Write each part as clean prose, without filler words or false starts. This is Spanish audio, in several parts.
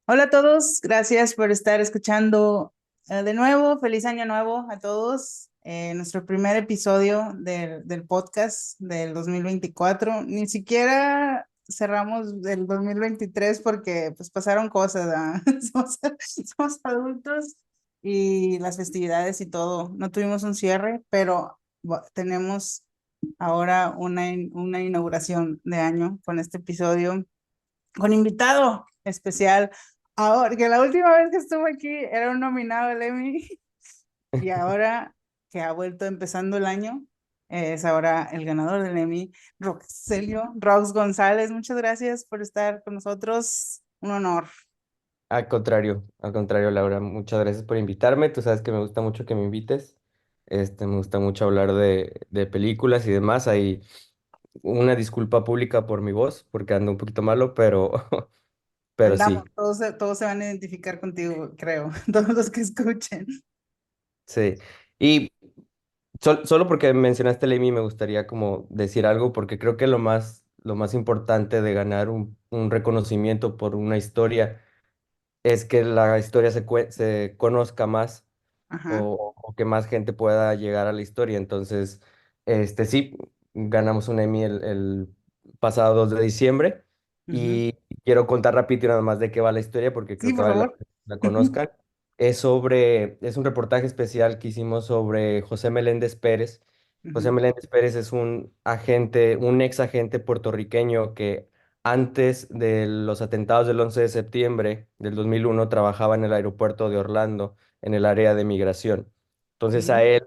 Hola a todos, gracias por estar escuchando de nuevo. Feliz año nuevo a todos. Nuestro primer episodio del podcast del 2024. Ni siquiera cerramos el 2023 porque pues pasaron cosas, ¿verdad? Somos adultos y las festividades y todo. No tuvimos un cierre, pero tenemos ahora una inauguración de año con este episodio con invitado especial. Ahora, que la última vez que estuve aquí era un nominado del Emmy y ahora que ha vuelto empezando el año, es ahora el ganador del Emmy, Roxelio Rox González. Muchas gracias por estar con nosotros. Un honor. Al contrario, Laura, muchas gracias por invitarme. Tú sabes que me gusta mucho que me invites. Me gusta mucho hablar de películas y demás. Hay una disculpa pública por mi voz, porque ando un poquito malo, pero, pero Andamos, sí, todos se van a identificar contigo, creo, todos los que escuchen. sí. Y solo porque mencionaste el Emmy, me gustaría como decir algo, porque creo que lo más importante de ganar un reconocimiento por una historia es que la historia se conozca más Ajá. o que más gente pueda llegar a la historia. Entonces, sí, ganamos un Emmy el pasado 2 de diciembre Ujú. y quiero contar rápido nada más de qué va la historia porque Sí, creo que por vale la favor. pena que la conozcan. Es un reportaje especial que hicimos sobre José Meléndez Pérez. José Ujú. Meléndez Pérez es un agente, un ex agente puertorriqueño que antes de los atentados del 11 de septiembre del 2001 trabajaba en el aeropuerto de Orlando en el área de migración. Entonces a Sí. él,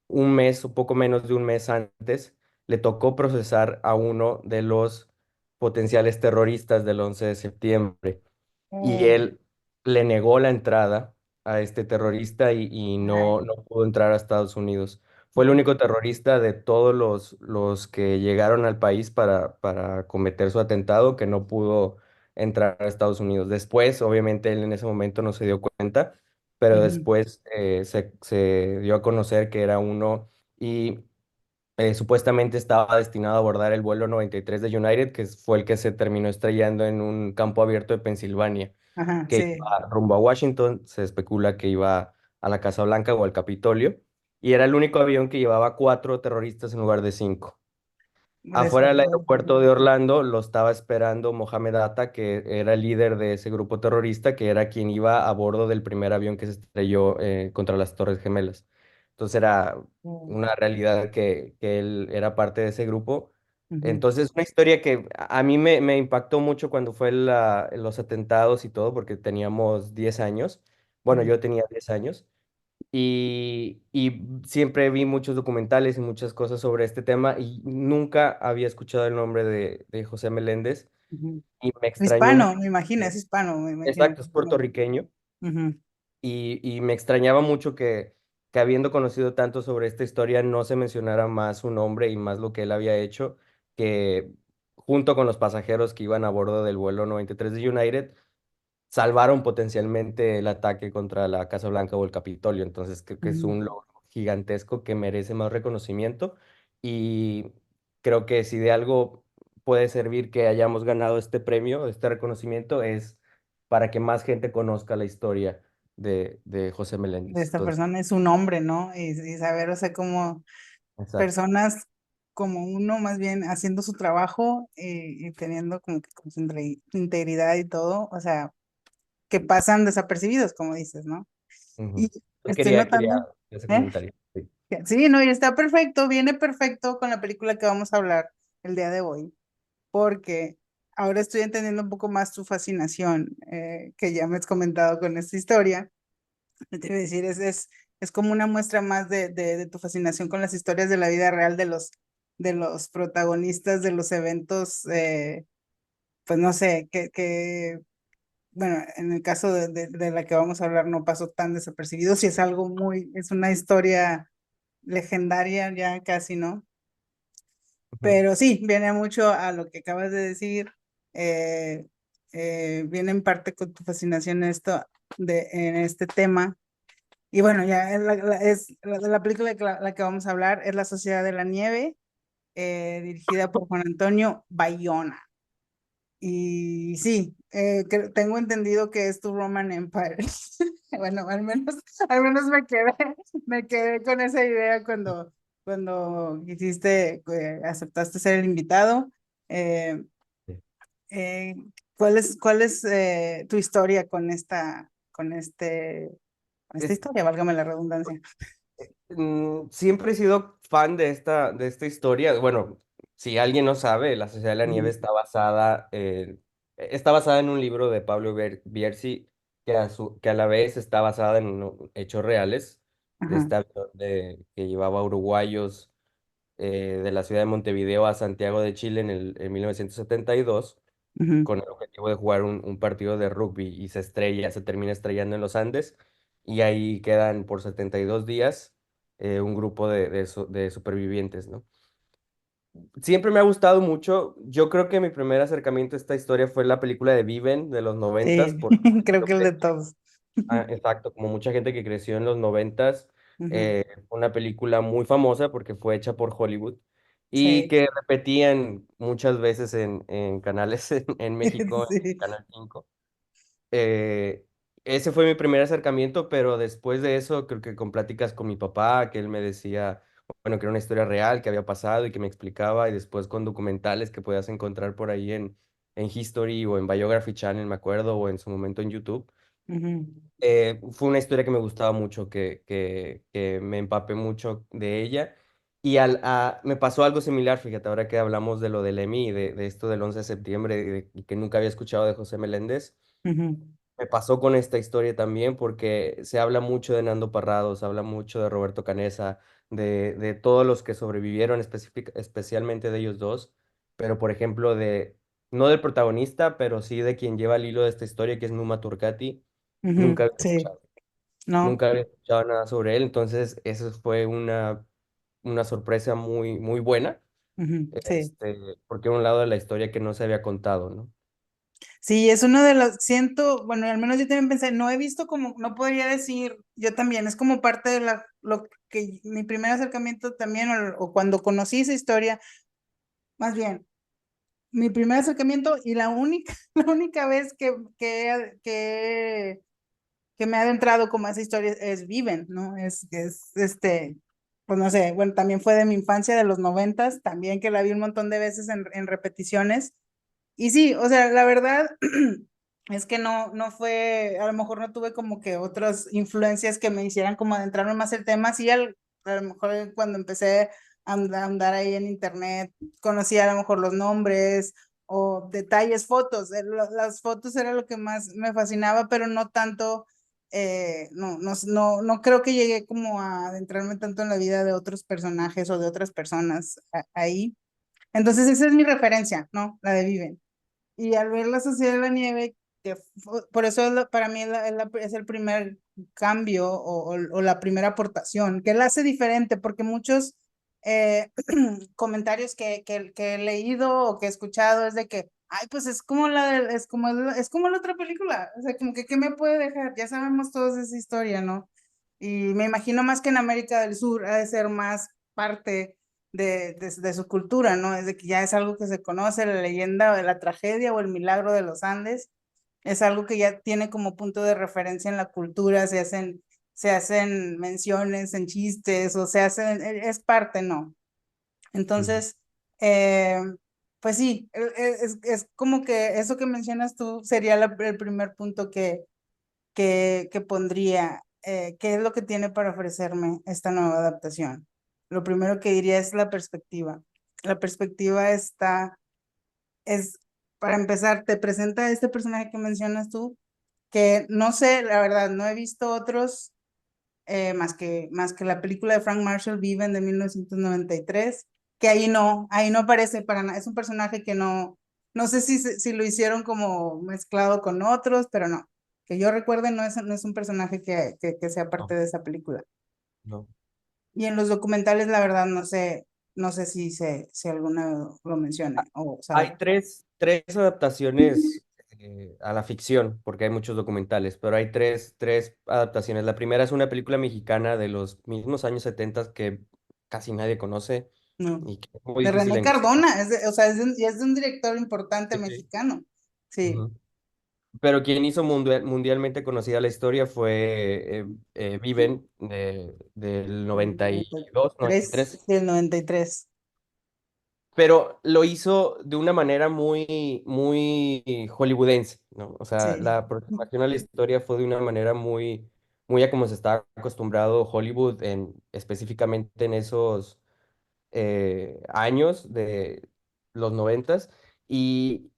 un mes o poco menos de un mes antes, le tocó procesar a uno de los potenciales terroristas del 11 de septiembre y Oh, él le negó la entrada a este terrorista y ay, no pudo entrar a Estados Unidos. Fue el ujú, único terrorista de todos los que llegaron al país para cometer su atentado que no pudo entrar a Estados Unidos. Después, obviamente, él en ese momento no se dio cuenta, pero ujú, después se dio a conocer que era uno y supuestamente estaba destinado a abordar el vuelo 93 de United, que fue el que se terminó estrellando en un campo abierto de Pensilvania ajá, que sí. iba rumbo a Washington, se especula que iba a la Casa Blanca o al Capitolio, y era el único avión que llevaba 4 terroristas en lugar de 5. Afuera del Desafortunado. aeropuerto de Orlando lo estaba esperando Mohamed Atta, que era el líder de ese grupo terrorista, que era quien iba a bordo del primer avión que se estrelló contra las Torres Gemelas. Entonces era Oh, una realidad que él era parte de ese grupo. ujú, Entonces, una historia que a mí me impactó mucho cuando fue los atentados y todo, porque teníamos 10 años. Bueno, ujú, yo tenía 10 años. Y siempre vi muchos documentales y muchas cosas sobre este tema y nunca había escuchado el nombre de José Meléndez ujú. y me extrañó Hispano, me imagino, es mucho. hispano, me imagino. Exacto, es puertorriqueño Ujú, y me extrañaba mucho que habiendo conocido tanto sobre esta historia no se mencionara más su nombre y más lo que él había hecho, que junto con los pasajeros que iban a bordo del vuelo 93 de United, salvaron potencialmente el ataque contra la Casa Blanca o el Capitolio. Entonces creo que es ujú, un logro gigantesco que merece más reconocimiento y creo que si de algo puede servir que hayamos ganado este premio, este reconocimiento, es para que más gente conozca la historia de José de Meléndez. esta Entonces, persona es un hombre, ¿no? Y saber, o sea, como exacto. personas como uno, más bien haciendo su trabajo y teniendo como que con su integridad y todo, o sea, que pasan desapercibidos, como dices, ¿no? Y Ujú. Yo estoy quería notando, ese ¿eh? comentario. Sí. Sí, no, y está perfecto, viene perfecto con la película que vamos a hablar el día de hoy, porque ahora estoy entendiendo un poco más tu fascinación, que ya me has comentado con esta historia. Te iba a decir, es como una muestra más de tu fascinación con las historias de la vida real de los protagonistas de los eventos, pues no sé, bueno, en el caso de la que vamos a hablar no pasó tan desapercibido, si es algo es una historia legendaria ya casi, ¿no? Ujú, Pero sí, viene mucho a lo que acabas de decir, eh, viene en parte con tu fascinación en este tema. Y bueno, ya la película la que vamos a hablar es La Sociedad de la Nieve, dirigida por Juan Antonio Bayona. y sí, tengo entendido que es tu Roman Empire. Bueno, al menos me quedé con esa idea cuando aceptaste ser el invitado. Eh, Sí. eh, ¿cuál es tu historia con esta Es, historia, válgame la redundancia? siempre he sido fan de esta historia. Bueno, si alguien no sabe, La Sociedad de la Nieve Ujú, está basada en un libro de Pablo Bierzi que a la vez está basada en hechos reales de ajá, esta avión que llevaba uruguayos de la ciudad de Montevideo a Santiago de Chile en 1972 ujú, con el objetivo de jugar un partido de rugby y se termina estrellando en los Andes y ahí quedan por 72 días un grupo de supervivientes, ¿no? Siempre me ha gustado mucho. Yo creo que mi primer acercamiento a esta historia fue la película de Viven de los noventas, sí, porque creo yo que el de crecí, todos. exacto, como mucha gente que creció en los noventas, Ujú, fue una película muy famosa porque fue hecha por Hollywood y sí, que repetían muchas veces en canales en México, en sí. Canal 5. Eh, Ese fue mi primer acercamiento, pero después de eso, creo que con pláticas con mi papá, que él me decía, bueno, que era una historia real, que había pasado y que me explicaba, y después con documentales que podías encontrar por ahí en History o en Biography Channel, me acuerdo, o en su momento en YouTube. Ujú, Fue una historia que me gustaba mucho, que me empapé mucho de ella. Y me pasó algo similar, fíjate, ahora que hablamos de lo del Emmy y de esto del 11 de septiembre y que nunca había escuchado de José Meléndez. ujú, Me pasó con esta historia también porque se habla mucho de Nando Parrado, se habla mucho de Roberto Canesa, de todos los que sobrevivieron, especialmente de ellos dos, pero por ejemplo no del protagonista, pero sí de quien lleva el hilo de esta historia, que es Numa Turcati. Nunca ujú, había sí, escuchado, no. nunca había escuchado nada sobre él, entonces eso fue una sorpresa muy, muy buena, Ujú, sí. porque era un lado de la historia que no se había contado, ¿no? Sí, es uno de los, siento, bueno, al menos yo también pensé, no he visto como, no podría decir, yo también, es como parte de lo que mi primer acercamiento también, o cuando conocí esa historia, más bien, mi primer acercamiento y la única, la única vez que me ha adentrado como a esa historia es Viven, ¿no? Pues no sé, bueno, también fue de mi infancia, de los noventas, también que la vi un montón de veces en repeticiones. Y sí, o sea, la verdad es que no fue, a lo mejor no tuve como que otras influencias que me hicieran como adentrarme más el tema. Sí, a lo mejor cuando empecé a andar ahí en internet, conocí a lo mejor los nombres o detalles, fotos. Las fotos era lo que más me fascinaba, pero no tanto, no creo que llegué como a adentrarme tanto en la vida de otros personajes o de otras personas ahí. Entonces esa es mi referencia, ¿no? La de Viven. Y al ver la Sociedad de la Nieve, por eso para mí es el primer cambio o la primera aportación, que la hace diferente, porque muchos comentarios que he leído o que he escuchado es de que, ay, pues es como la otra película, o sea, como que, ¿qué me puede dejar? Ya sabemos todos esa historia, ¿no? Y me imagino más que en América del Sur ha de ser más parte de su cultura, ¿no? Es de que ya es algo que se conoce, la leyenda de la tragedia o el milagro de los Andes, es algo que ya tiene como punto de referencia en la cultura, se hacen menciones en chistes o es parte, ¿no? Ujú. Entonces, pues sí, es como que eso que mencionas tú sería el primer punto que pondría, ¿qué es lo que tiene para ofrecerme esta nueva adaptación? Lo primero que diría es la perspectiva. La perspectiva es, para empezar, te presenta este personaje que mencionas tú, que no sé, la verdad, no he visto otros más que la película de Frank Marshall, Viven de 1993, que ahí no aparece para nada, es un personaje que no sé si lo hicieron como mezclado con otros, pero no, que yo recuerde no es un personaje que sea parte No, de esa película. no. Y en los documentales, la verdad, no sé si alguna lo mencione o Hay sabe. tres adaptaciones a la ficción, porque hay muchos documentales, pero hay tres adaptaciones. La primera es una película mexicana de los mismos años 70 que casi nadie conoce No. y que es muy De difícil René encontrar. Cardona, o sea, y es de un director importante Sí, mexicano. sí. Ujú. Pero quien hizo mundialmente conocida la historia fue Viven del noventa y noventa y dos noventa y tres tres sí, el 93. pero lo hizo de una manera muy, muy hollywoodense, ¿no? O sea, Sí. la aproximación a la historia fue de una manera muy, muy a como se está acostumbrado Hollywood específicamente en esos años de los noventas. Y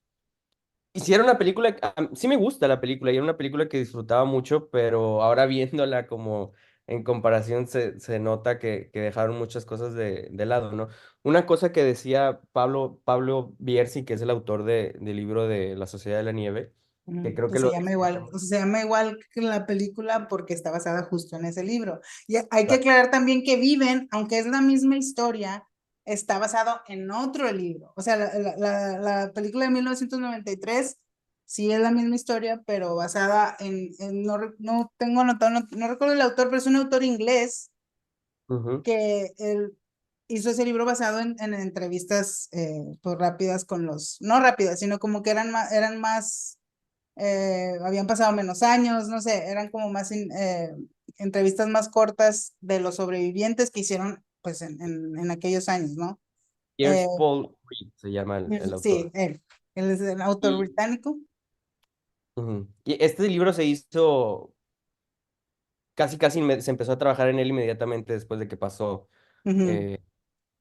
hicieron una película, sí me gusta la película, y era una película que disfrutaba mucho, pero ahora viéndola como en comparación se nota que dejaron muchas cosas de lado, ¿no? Una cosa que decía Pablo Bierzi, que es el autor del libro de La Sociedad de la Nieve, que creo Que que se lo llama igual, describe. o sea, se llama igual que la película porque está basada justo en ese libro. Y hay que Exacto. aclarar también que Viven, aunque es la misma historia, está basado en otro libro. O sea, la película de 1993 sí es la misma historia, pero basada no, no tengo anotado, no, no recuerdo el autor, pero es un autor inglés Ujú. que él hizo ese libro basado en entrevistas pues rápidas con los, no rápidas, sino como que eran más habían pasado menos años, no sé, eran como más entrevistas más cortas de los sobrevivientes que hicieron pues en aquellos años, ¿no? Piers Eh, Paul Reed se llama el sí, autor. él es el autor Y, británico. ujú. Y este libro se hizo casi se empezó a trabajar en él inmediatamente después de que pasó. Ujú, eh,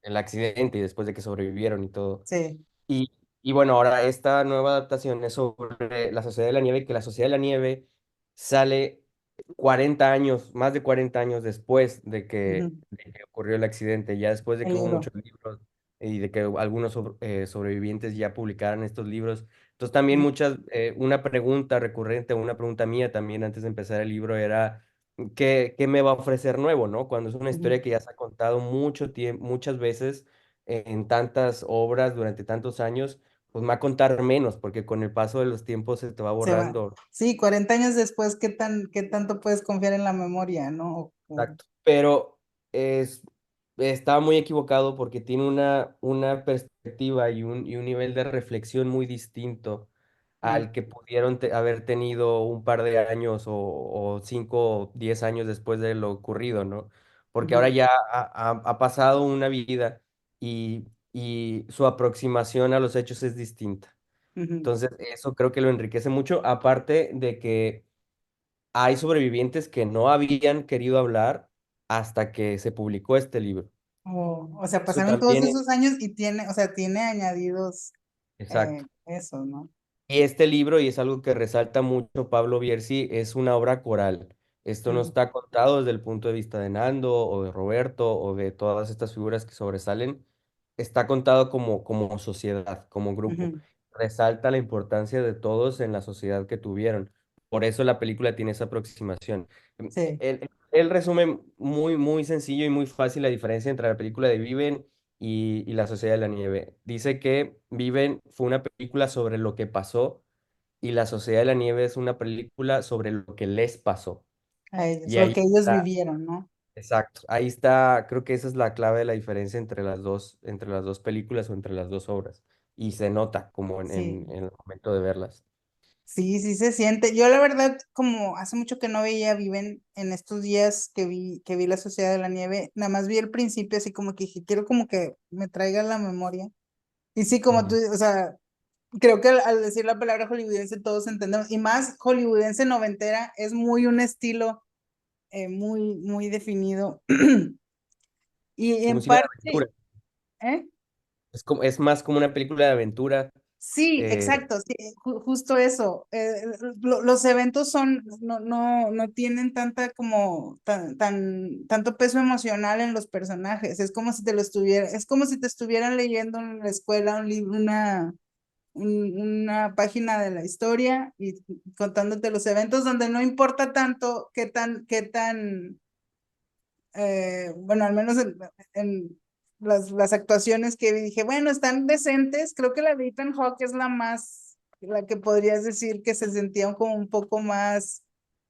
el accidente y después de que sobrevivieron y todo. sí, Y, y bueno, ahora esta nueva adaptación es sobre la Sociedad de la Nieve, que la Sociedad de la Nieve sale 40 años, más de 40 años después ujú, de que ocurrió el accidente, ya después de el que hubo libro. muchos libros y de que algunos sobrevivientes ya publicaran estos libros. Entonces también Ujú, una pregunta recurrente, una pregunta mía también antes de empezar el libro era, ¿qué me va a ofrecer nuevo, no? Cuando es una ujú. historia que ya se ha contado mucho tiempo, muchas veces en tantas obras durante tantos años, pues me va a contar menos, porque con el paso de los tiempos se te va Se va. borrando. Sí, 40 años después, qué tanto puedes confiar en la memoria, ¿no? Exacto. Pero es, estaba muy equivocado porque tiene una perspectiva y un nivel de reflexión muy distinto Sí. al que pudieron haber tenido un par de años o 5 o 10 años después de lo ocurrido, ¿no? Porque ahora Ujú, ya ha pasado una vida y su aproximación a los hechos es distinta. ujú. Entonces, eso creo que lo enriquece mucho, aparte de que hay sobrevivientes que no habían querido hablar hasta que se publicó este libro. O sea, Eso pasaron todos también es esos años y tiene, o sea, tiene añadidos exacto. eso, ¿no? Y este libro, y es algo que resalta mucho Pablo Bierzi, es una obra coral. Esto no Ujú, está contado desde el punto de vista de Nando o de Roberto o de todas estas figuras que sobresalen. Está contado como sociedad, como grupo. ujú. Resalta la importancia de todos en la sociedad que tuvieron. Por eso la película tiene esa aproximación. Sí, Él resume muy, muy sencillo y muy fácil la diferencia entre la película de Viven y La Sociedad de la Nieve. Dice que Viven fue una película sobre lo que pasó y La Sociedad de la Nieve es una película sobre lo que les pasó. a ellos, Y lo ahí que ellos está, vivieron, ¿no? exacto, ahí está, creo que esa es la clave de la diferencia entre las dos películas o entre las dos obras. Y se nota como Sí, en el momento de verlas. sí, sí se siente. Yo la verdad, como hace mucho que no veía Viven, en estos días que vi La Sociedad de la Nieve, nada más vi el principio así como que dije, quiero como que me traiga la memoria. Y sí, como tú, Ujú. o sea, creo que al decir la palabra hollywoodense todos entendemos, y más hollywoodense noventera, es muy un estilo muy, muy definido. Y Como en si fuera parte, aventura. ¿eh? Es más como una película de aventura. Sí, eh, exacto, sí, justo eso. Los eventos no tienen tanta como tanto peso emocional en los personajes. Es como si te lo estuviera, es como si te estuvieran leyendo en la escuela un libro, una página de la historia y contándote los eventos donde no importa tanto qué tan bueno, al menos en las actuaciones que vi, dije, bueno, están decentes. Creo que la de Ethan Hawke es la que podrías decir que se sentía como un poco más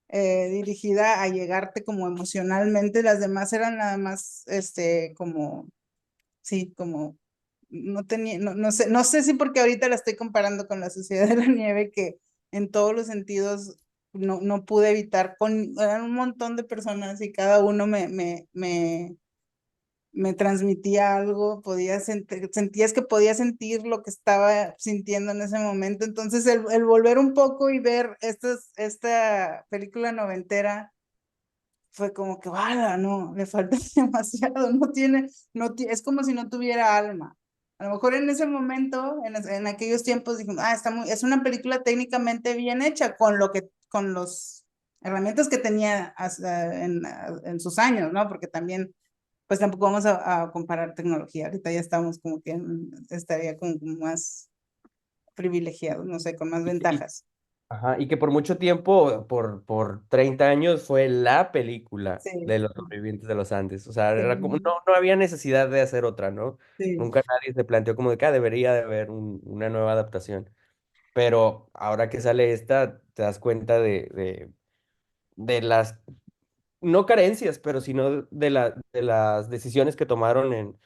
dirigida a llegarte como emocionalmente. Las demás eran nada más, como, sí, como no tenía, no sé si porque ahorita la estoy comparando con la Sociedad de la Nieve, que en todos los sentidos no pude evitar, eran un montón de personas y cada uno me transmitía algo, sentías que podía sentir lo que estaba sintiendo en ese momento. Entonces, el volver un poco y ver esta película noventera fue como que, vaya, no, le falta demasiado, es como si no tuviera alma. A lo mejor en ese momento, en aquellos tiempos, dije, es una película técnicamente bien hecha con los herramientas que tenía en sus años, ¿no? Porque también pues tampoco vamos a comparar tecnología. Ahorita ya estamos como que estaría como más privilegiado, no sé, con más Y, ventajas. ajá, y que por mucho tiempo, por 30 años, fue la película Sí, de los sobrevivientes de los Andes. O sea, era como, sí, no había necesidad de hacer otra, ¿no? sí. Nunca nadie se planteó como de que debería de haber una nueva adaptación. Pero ahora que sale esta, te das cuenta de las, no carencias, pero sino de las decisiones que tomaron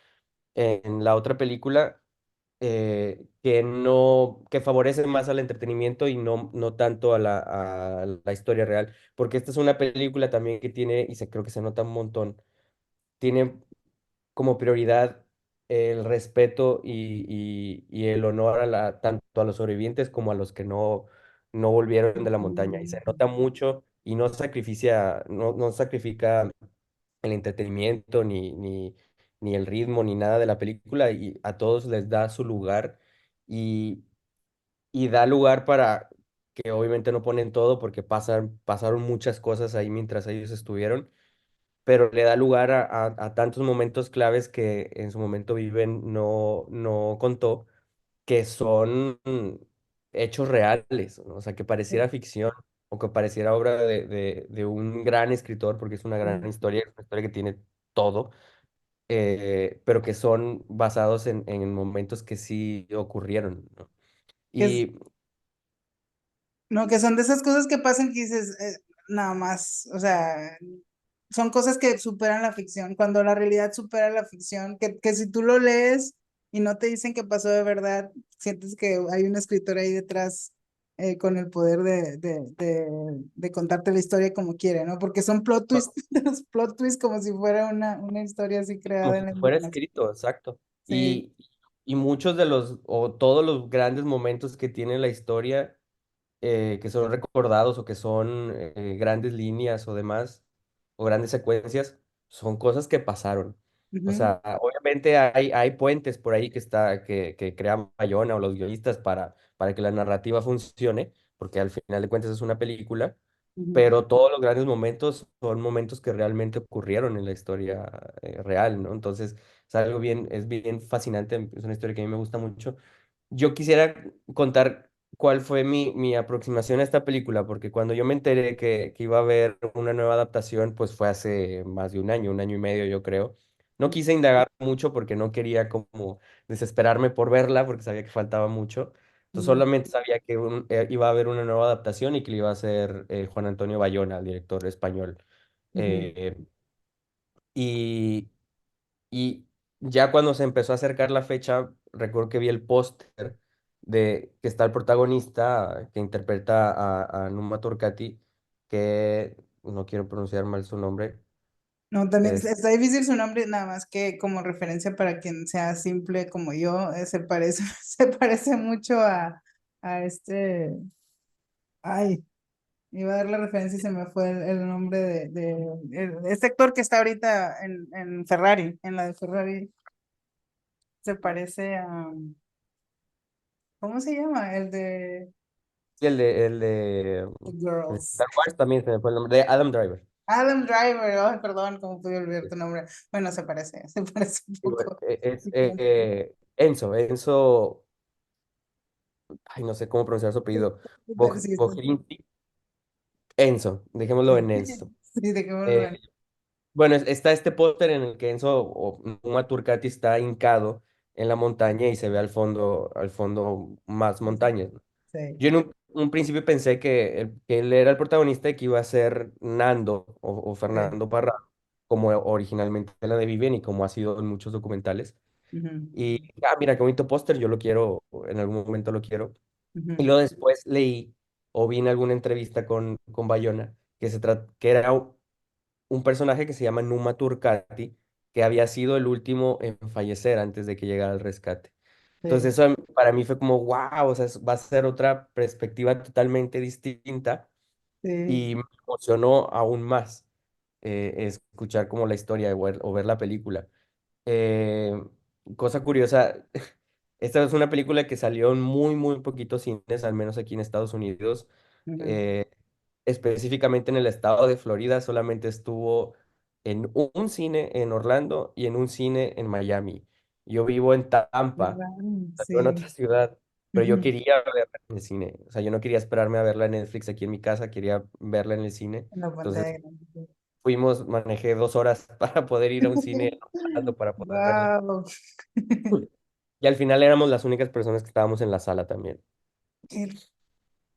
en la otra película, que favorecen más al entretenimiento y no tanto a la historia real. Porque esta es una película también que tiene, creo que se nota un montón, tiene como prioridad el respeto y el honor tanto a los sobrevivientes como a los que no volvieron de la montaña. Y se nota mucho y no sacrifica el entretenimiento ni el ritmo ni nada de la película, y a todos les da su lugar, y, y da lugar para que obviamente no ponen todo porque pasaron muchas cosas ahí mientras ellos estuvieron, pero le da lugar a tantos momentos claves que en su momento Viven no contó, que son hechos reales, ¿no? O sea, que pareciera ficción o que pareciera obra de un gran escritor, porque es es una historia que tiene todo, pero que son basados en momentos que sí ocurrieron, ¿no? Que es, Y no, que son de esas cosas que pasan que dices, nada más, o sea, son cosas que superan la ficción, cuando la realidad supera la ficción, que si tú lo lees y no te dicen que pasó de verdad, sientes que hay un escritor ahí detrás con el poder de contarte la historia como quiere, ¿no? Porque son plot twists, los plot twists como si fuera una historia así como creada en si la fuera imaginación. escrito, exacto. Sí. Y muchos o todos los grandes momentos que tiene la historia, que son recordados o que son grandes líneas o demás, o grandes secuencias, son cosas que pasaron. O Ujú, sea, obviamente hay puentes por ahí que crean Bayona o los guionistas para que la narrativa funcione, porque al final de cuentas es una película, ujú. pero todos los grandes momentos son momentos que realmente ocurrieron en la historia real, ¿no? Entonces, es bien fascinante, es una historia que a mí me gusta mucho. Yo quisiera contar cuál fue mi aproximación a esta película, porque cuando yo me enteré que iba a haber una nueva adaptación, pues fue hace más de un año y medio, yo creo. No quise indagar mucho porque no quería como desesperarme por verla, porque sabía que faltaba mucho. Entonces Ujú, solamente sabía que iba a haber una nueva adaptación y que le iba a hacer Juan Antonio Bayona, el director español. ujú. Eh, y, y ya cuando se empezó a acercar la fecha, recuerdo que vi el póster de que está el protagonista que interpreta a Numa Turcati, que no quiero pronunciar mal su nombre. No, también Es, está difícil su nombre, nada más que como referencia para quien sea simple como yo, se parece, se parece mucho a ay, iba a dar la referencia y se me fue el nombre este actor que está ahorita en Ferrari, en la de Ferrari, se parece a, ¿cómo se llama? y The el de Girls. Star Wars también se me fue el nombre, de Adam Driver. Adam Driver, ay, perdón, cómo pude olvidar tu nombre. Bueno, se parece un Y bueno, poco. Diferente. Enzo, ay, no sé cómo pronunciar su apellido, Pero sí, Bojinski, Enzo, dejémoslo en Enzo. sí, dejémoslo Eh, Bueno, está este póster en el que Enzo o Uma Turcati está hincado en la montaña y se ve al fondo más montañas, ¿no? sí, Yo en un principio pensé que él era el protagonista y que iba a ser Nando o sí. Fernando Parra, como originalmente la de Viven y como ha sido en muchos documentales. ujú, Y, mira, qué bonito póster, yo lo quiero, en algún momento lo quiero. Y ujú. luego después leí o vi en alguna entrevista con Bayona que era un personaje que se llama Numa Turcati, que había sido el último en fallecer antes de que llegara el rescate. Sí, Entonces eso para mí fue como, wow, o sea, va a ser otra perspectiva totalmente distinta sí, y me emocionó aún más escuchar como la historia o ver la película. Eh, Cosa curiosa, esta es una película que salió en muy, muy poquitos cines, al menos aquí en Estados Unidos. ujú. Eh, Específicamente en el estado de Florida, solamente estuvo en un cine en Orlando y en un cine en Miami. Yo vivo en Tampa, ¿Verdad? vivo en Sí. otra ciudad, pero yo Ujú. quería verla en el cine. O sea, yo no quería esperarme a verla en Netflix aquí en mi casa, quería verla en el cine. En la Entonces pantalla grande. manejé 2 horas para poder ir a un cine en Orlando para poder verla. Wow. Y al final éramos las únicas personas que estábamos en la sala también.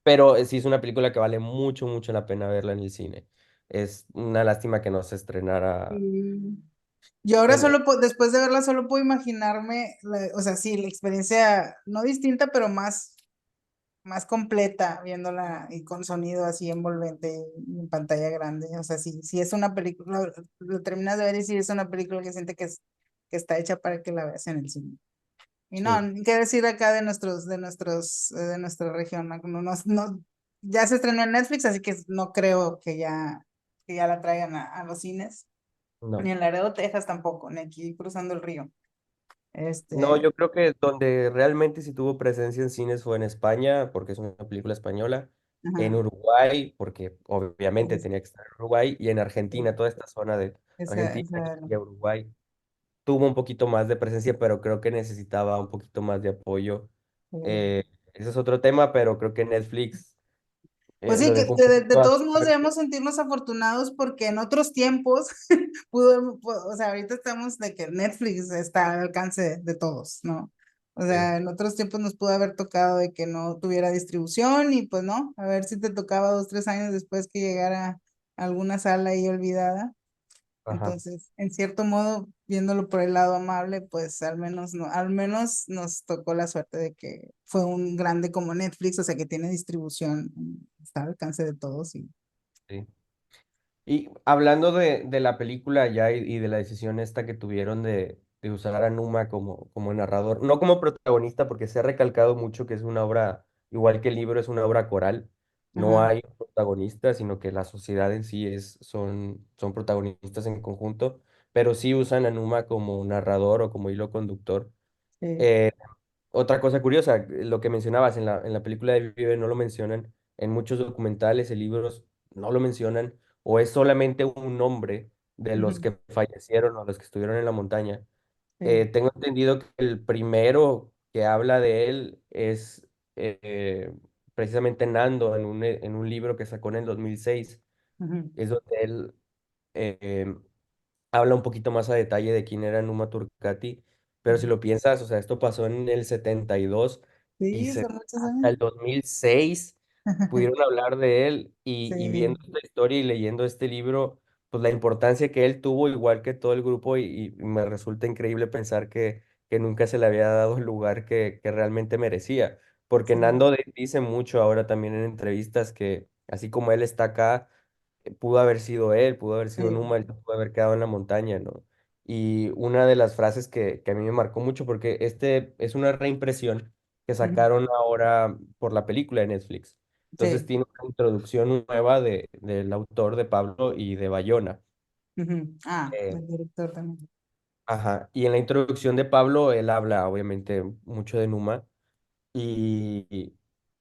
Pero sí es una película que vale mucho, mucho la pena verla en el cine. Es una lástima que no se estrenara Yo ahora en... solo, después de verla, solo puedo imaginarme, o sea, sí, la experiencia no distinta, pero más completa, viéndola y con sonido así envolvente y en pantalla grande. O sea, sí, sí es una película, lo terminas de ver y sí es una película que siente que está hecha para que la veas en el cine. Y no, Sí, ni qué decir acá de nuestra región, ¿no? Ya se estrenó en Netflix, así que no creo que ya la traigan a los cines, ni no. en Laredo, Texas tampoco, ni aquí cruzando el río. No, Este, yo creo que donde realmente sí tuvo presencia en cines fue en España, porque es una película española, en ajá, Uruguay, porque obviamente esa, tenía que estar en Uruguay, y en Argentina, toda esta zona de Argentina, esa, y Uruguay, tuvo un poquito más de presencia, pero creo que necesitaba un poquito más de apoyo. eh, Eh, Ese es otro tema, pero creo que Netflix pues sí, lo que dejó un poquito de a su todos modos suerte. debemos sentirnos afortunados porque en otros tiempos o sea, ahorita estamos de que Netflix está al alcance de todos, ¿no? O Sí, sea, en otros tiempos nos pudo haber tocado de que no tuviera distribución y pues no, a ver si te tocaba 2, 3 años después que llegara a alguna sala ahí olvidada. ajá, Entonces, en cierto modo, viéndolo por el lado amable, pues al menos no, al menos nos tocó la suerte de que fue un grande como Netflix, o sea que tiene distribución, está al alcance de todos y sí. Y hablando de la película ya y de la decisión esta que tuvieron de usar a Numa como narrador, no como protagonista, porque se ha recalcado mucho que es una obra, igual que el libro, es una obra coral, no ajá, hay un protagonista, sino que la sociedad en sí son protagonistas en conjunto, pero sí usan a Numa como narrador o como hilo conductor. sí, Eh, Otra cosa curiosa, lo que mencionabas en la película de Vive no lo mencionan, en muchos documentales y libros no lo mencionan, o es solamente un nombre de los ujú, que fallecieron o los que estuvieron en la montaña. sí, Tengo entendido que el primero que habla de él es precisamente Nando en un libro que sacó en el 2006, ujú, es donde él eh, habla un poquito más a detalle de quién era Numa Turcati, pero si ujú. lo piensas, o sea, esto pasó en el 72 y Sí, son muchos hasta años. el 2006 pudieron hablar de él y Sí, viendo esta historia y leyendo este libro, pues la importancia que él tuvo, igual que todo el grupo, y me resulta increíble pensar que nunca se le había dado el lugar que realmente merecía, porque sí, Dice mucho ahora también en entrevistas que así como él está acá, pudo haber sido él, pudo haber sido sí, Numa, él se pudo haber quedado en la montaña, ¿no? Y una de las frases que a mí me marcó mucho, porque este es una reimpresión que ujú, sacaron ahora por la película de Netflix. Entonces sí, tiene una introducción nueva del autor de Pablo y de Bayona. ujú. Ah, Eh, el director también. ajá. Y en la introducción de Pablo, él habla obviamente mucho de Numa. Y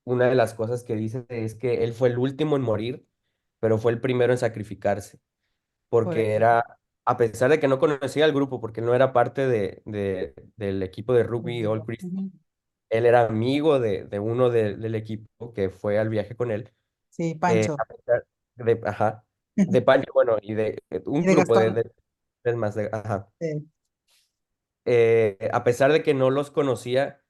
una de las cosas que dice es que él fue el último en morir, pero fue el primero en sacrificarse Por porque eso. era, a pesar de que no conocía al grupo, porque él no era parte del equipo de rugby All Christian, Ujú. él era amigo de uno del equipo que fue al viaje con él, Sí, Pancho. a pesar ajá, de Pancho, bueno, y de Y un de grupo Gastón. del más, ajá. Sí, A pesar de que no los conocía,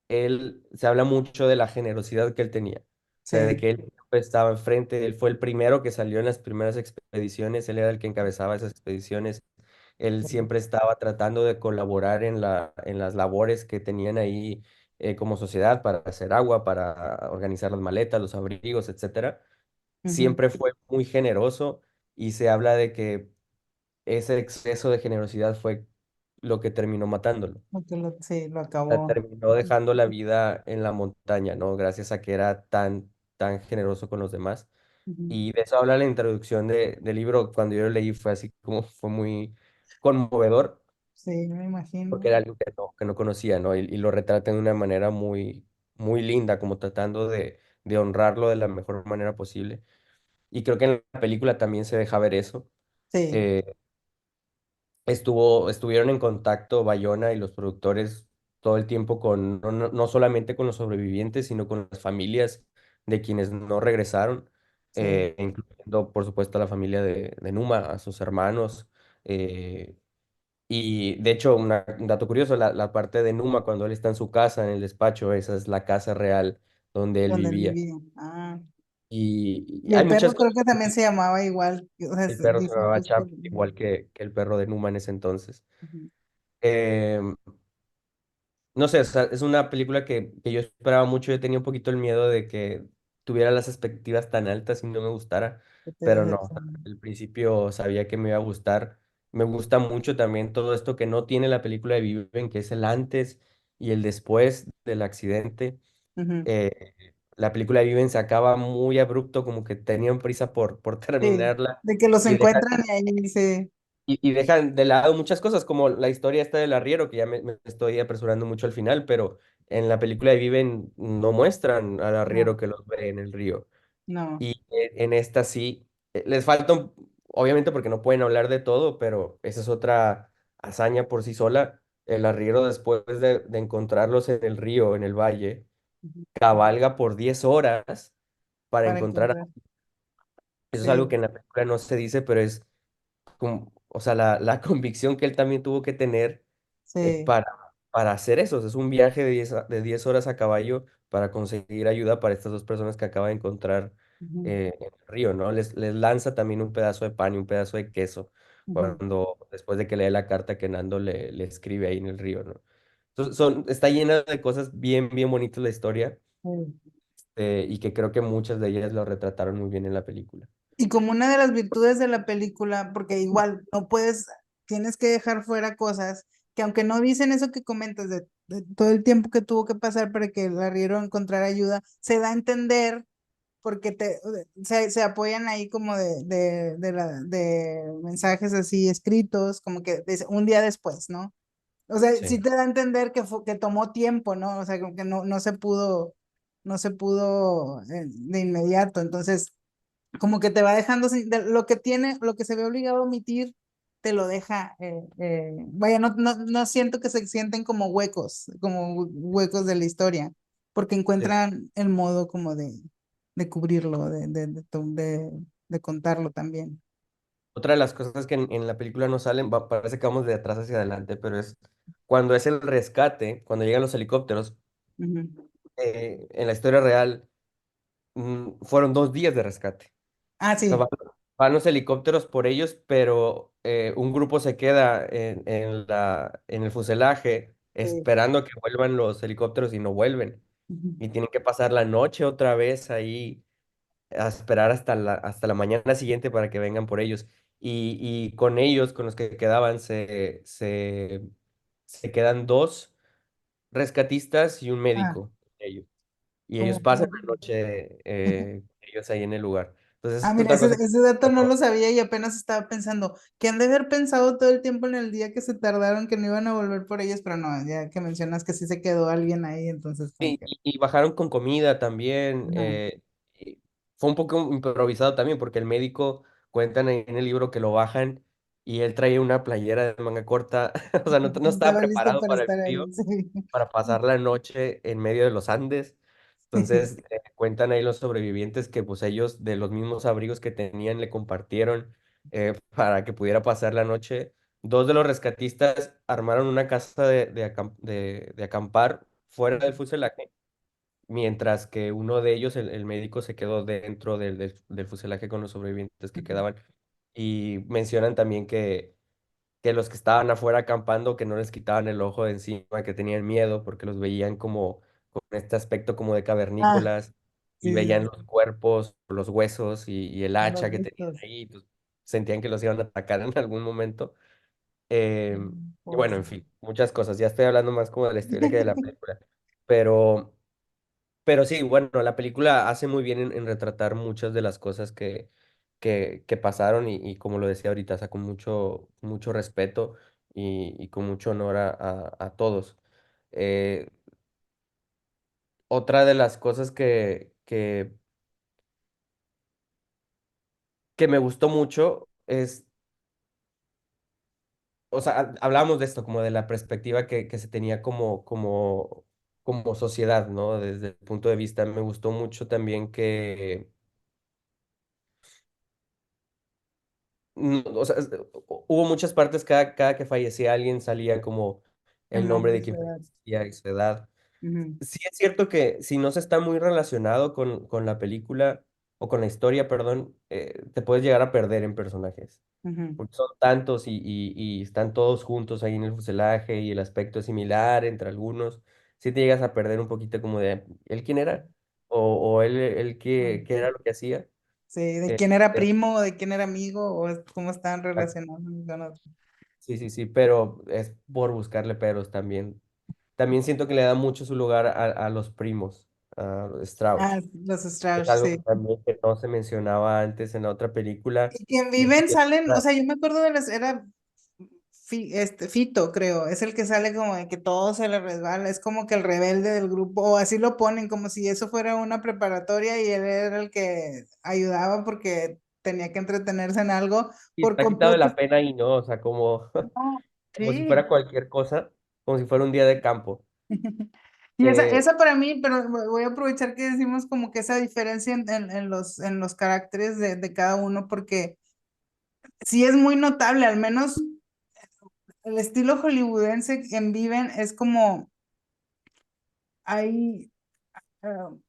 él se habla mucho de la generosidad que él tenía. O sea, de sí, que él siempre estaba enfrente, él fue el primero que salió en las primeras expediciones, él era el que encabezaba esas expediciones. Él siempre estaba tratando de colaborar en las labores que tenían ahí como sociedad para hacer agua, para organizar las maletas, los abrigos, etcétera. Ujú. Siempre fue muy generoso y se habla de que ese exceso de generosidad fue lo que terminó matándolo. Porque sí, lo Sea, acabó. terminó dejando la vida en la montaña, ¿no? Gracias a que era tan generoso con los demás. Ujú. Y de eso habla la introducción del libro. Cuando yo lo leí fue así como, fue muy conmovedor, Sí, me porque imagino. era algo que no conocía, ¿no? Y lo retrata de una manera muy linda, como tratando de honrarlo de la mejor manera posible. Y creo que en la película también se deja ver eso. Sí, Eh, estuvieron en contacto Bayona y los productores todo el tiempo con, no solamente con los sobrevivientes, sino con las familias de quienes no regresaron, sí. incluyendo, por supuesto, a la familia de Numa, a sus hermanos. eh, y de hecho, un dato curioso, la parte de Numa cuando él está en su casa, en el despacho, esa es la casa real donde él Donde él vivía. vivía. Ah. Y Y hay el perro muchas creo cosas. que también se llamaba igual. O sea, El perro se dicen llamaba justo. Champ, igual que el perro de Numa en ese entonces. Ujú. Em, No sé, o sea, es una película que yo esperaba mucho. Yo tenía un poquito el miedo de que tuviera las expectativas tan altas y no me gustara, Que te pero no. O sea, decepcionó. al principio sabía que me iba a gustar. Me gusta mucho también todo esto que no tiene la película de Viven, que es el antes y el después del accidente. Ujú. La película de Viven se acaba muy abrupto, como que tenían prisa por Sí, terminarla de que los y dejan encuentran y ahí se. y dejan de lado muchas cosas, como la historia esta del arriero, que ya me estoy apresurando mucho al final, pero en la película de Viven no muestran al No, arriero que los ve en el río. no. Y en esta sí, les falta, obviamente porque no pueden hablar de todo, pero esa es otra hazaña por sí sola. El arriero, después de encontrarlos en el río, en el valle, Ujú. cabalga por 10 horas para Para encontrar. encontrar. Eso es algo Sí, que en la película no se dice, pero es o sea, la convicción que él también tuvo que tener sí. para hacer eso. Es un viaje de 10 horas a caballo para conseguir ayuda para estas dos personas que acaba de encontrar Ujú, en el río, ¿no? Les lanza también un pedazo de pan y un pedazo de queso ujú. cuando, después de que lee la carta que Nando le escribe ahí en el río, ¿no? Entonces, está llena de cosas bien bonitas la historia, Sí. y que creo que muchas de ellas lo retrataron muy bien en la película. Y como una de las virtudes de la película, porque igual no puedes, tienes que dejar fuera cosas que aunque no dicen eso que comentas de todo el tiempo que tuvo que pasar para que el arriero encontrara ayuda, se da a entender porque se apoyan ahí como de mensajes así escritos, como que dice, un día después, ¿no? O sea, Sí. sí te da a entender que tomó tiempo, ¿no? O sea, como que no se pudo de inmediato. Entonces, como que te va dejando lo que tiene, lo que se ve obligado a omitir, te lo deja. Vaya, no siento que se sienten como huecos de la historia, porque Sí. encuentran el modo como de cubrirlo, de contarlo también. Otra de las cosas que en la película no salen, parece que vamos de atrás hacia adelante, pero es cuando es el rescate, cuando llegan los helicópteros, Ujú. en la historia real, fueron 2 días de rescate. Ah, O sea, sí, van los helicópteros por ellos, pero un grupo se queda en el fuselaje sí. esperando a que vuelvan los helicópteros y no vuelven. Ujú, Y tienen que pasar la noche otra vez ahí a esperar hasta la mañana siguiente para que vengan por ellos. Y con ellos, con los que quedaban, se quedan dos rescatistas y un ah, médico. Ellos. Y ellos como, pasan la noche ellos ahí en el lugar. Entonces, ah, es mira, otra cosa que... ese dato no lo sabía y apenas estaba pensando que han de haber pensado todo el tiempo en el día que se tardaron que no iban a volver por ellos, pero no, ya que mencionas que sí se quedó alguien ahí, entonces como Sí, que, y bajaron con comida también. ajá, Y fue un poco improvisado también porque el médico cuentan en el libro que lo bajan y él traía una playera de manga corta, o sea, no estaba estaba listo preparado para para el estar frío, ahí, sí. para pasar la noche en medio de los Andes. Entonces, cuentan ahí los sobrevivientes que pues ellos de los mismos abrigos que tenían le compartieron para que pudiera pasar la noche. Dos de los rescatistas armaron una casa de acampar fuera del fuselaje, mientras que uno de ellos, el médico, se quedó dentro del fuselaje con los sobrevivientes que quedaban. Y mencionan también que los que estaban afuera acampando, que no les quitaban el ojo de encima, que tenían miedo porque los veían como con este aspecto como de Ah, cavernícolas y sí, veían sí, los cuerpos, los huesos y el sí, los hacha que tenían restos. ahí, pues, sentían que los iban a atacar en algún momento. Y bueno, en Pobrecito. fin, muchas cosas. Ya estoy hablando más como de la historia que de la película. Pero, pero sí, bueno, la película hace muy bien en retratar muchas de las cosas que pasaron y como lo decía ahorita, o sea, con mucho respeto y con mucho honor a todos. Eh, Otra de las cosas que me gustó mucho es, o sea, hablábamos de esto, como de la perspectiva que se tenía como sociedad, ¿no? Desde el punto de vista, me gustó mucho también que o sea, hubo muchas partes, cada que fallecía alguien salía como El el nombre nombre de de quien ciudad. fallecía y su edad. Ujú, Sí es cierto que si no se está muy relacionado con la película o con la historia, perdón, te puedes llegar a perder en personajes, ujú. porque son tantos y están todos juntos ahí en el fuselaje y el aspecto es similar entre algunos. Sí te llegas a perder un poquito como de, ¿él quién era? O él qué era lo que hacía. Sí, de Eh, quién era primo, de quién era amigo, o cómo estaban relacionados unos con otros. Sí, sí, sí, pero es por buscarle peros también. También siento que le da mucho su lugar a los primos, a los Ah, Strauss. los Es Strauss, algo que sí. también que no se mencionaba antes en la otra película. Y quien Y aquí viven salen, o está- sea, yo me acuerdo de las, era Fito, creo, es el que sale como de que todo se le resbala, es como que el rebelde del grupo, o así lo ponen, como si eso fuera una preparatoria y él era el que ayudaba porque tenía que entretenerse en algo y por está quitado de completo. la pena y no, o sea, como, No, como si fuera sí. cualquier cosa, como si fuera un día de campo. Y Eh, esa para mí, pero voy a aprovechar que decimos como que esa diferencia en los caracteres de cada uno, porque sí es muy notable, al menos el estilo hollywoodense en Viven es como, hay,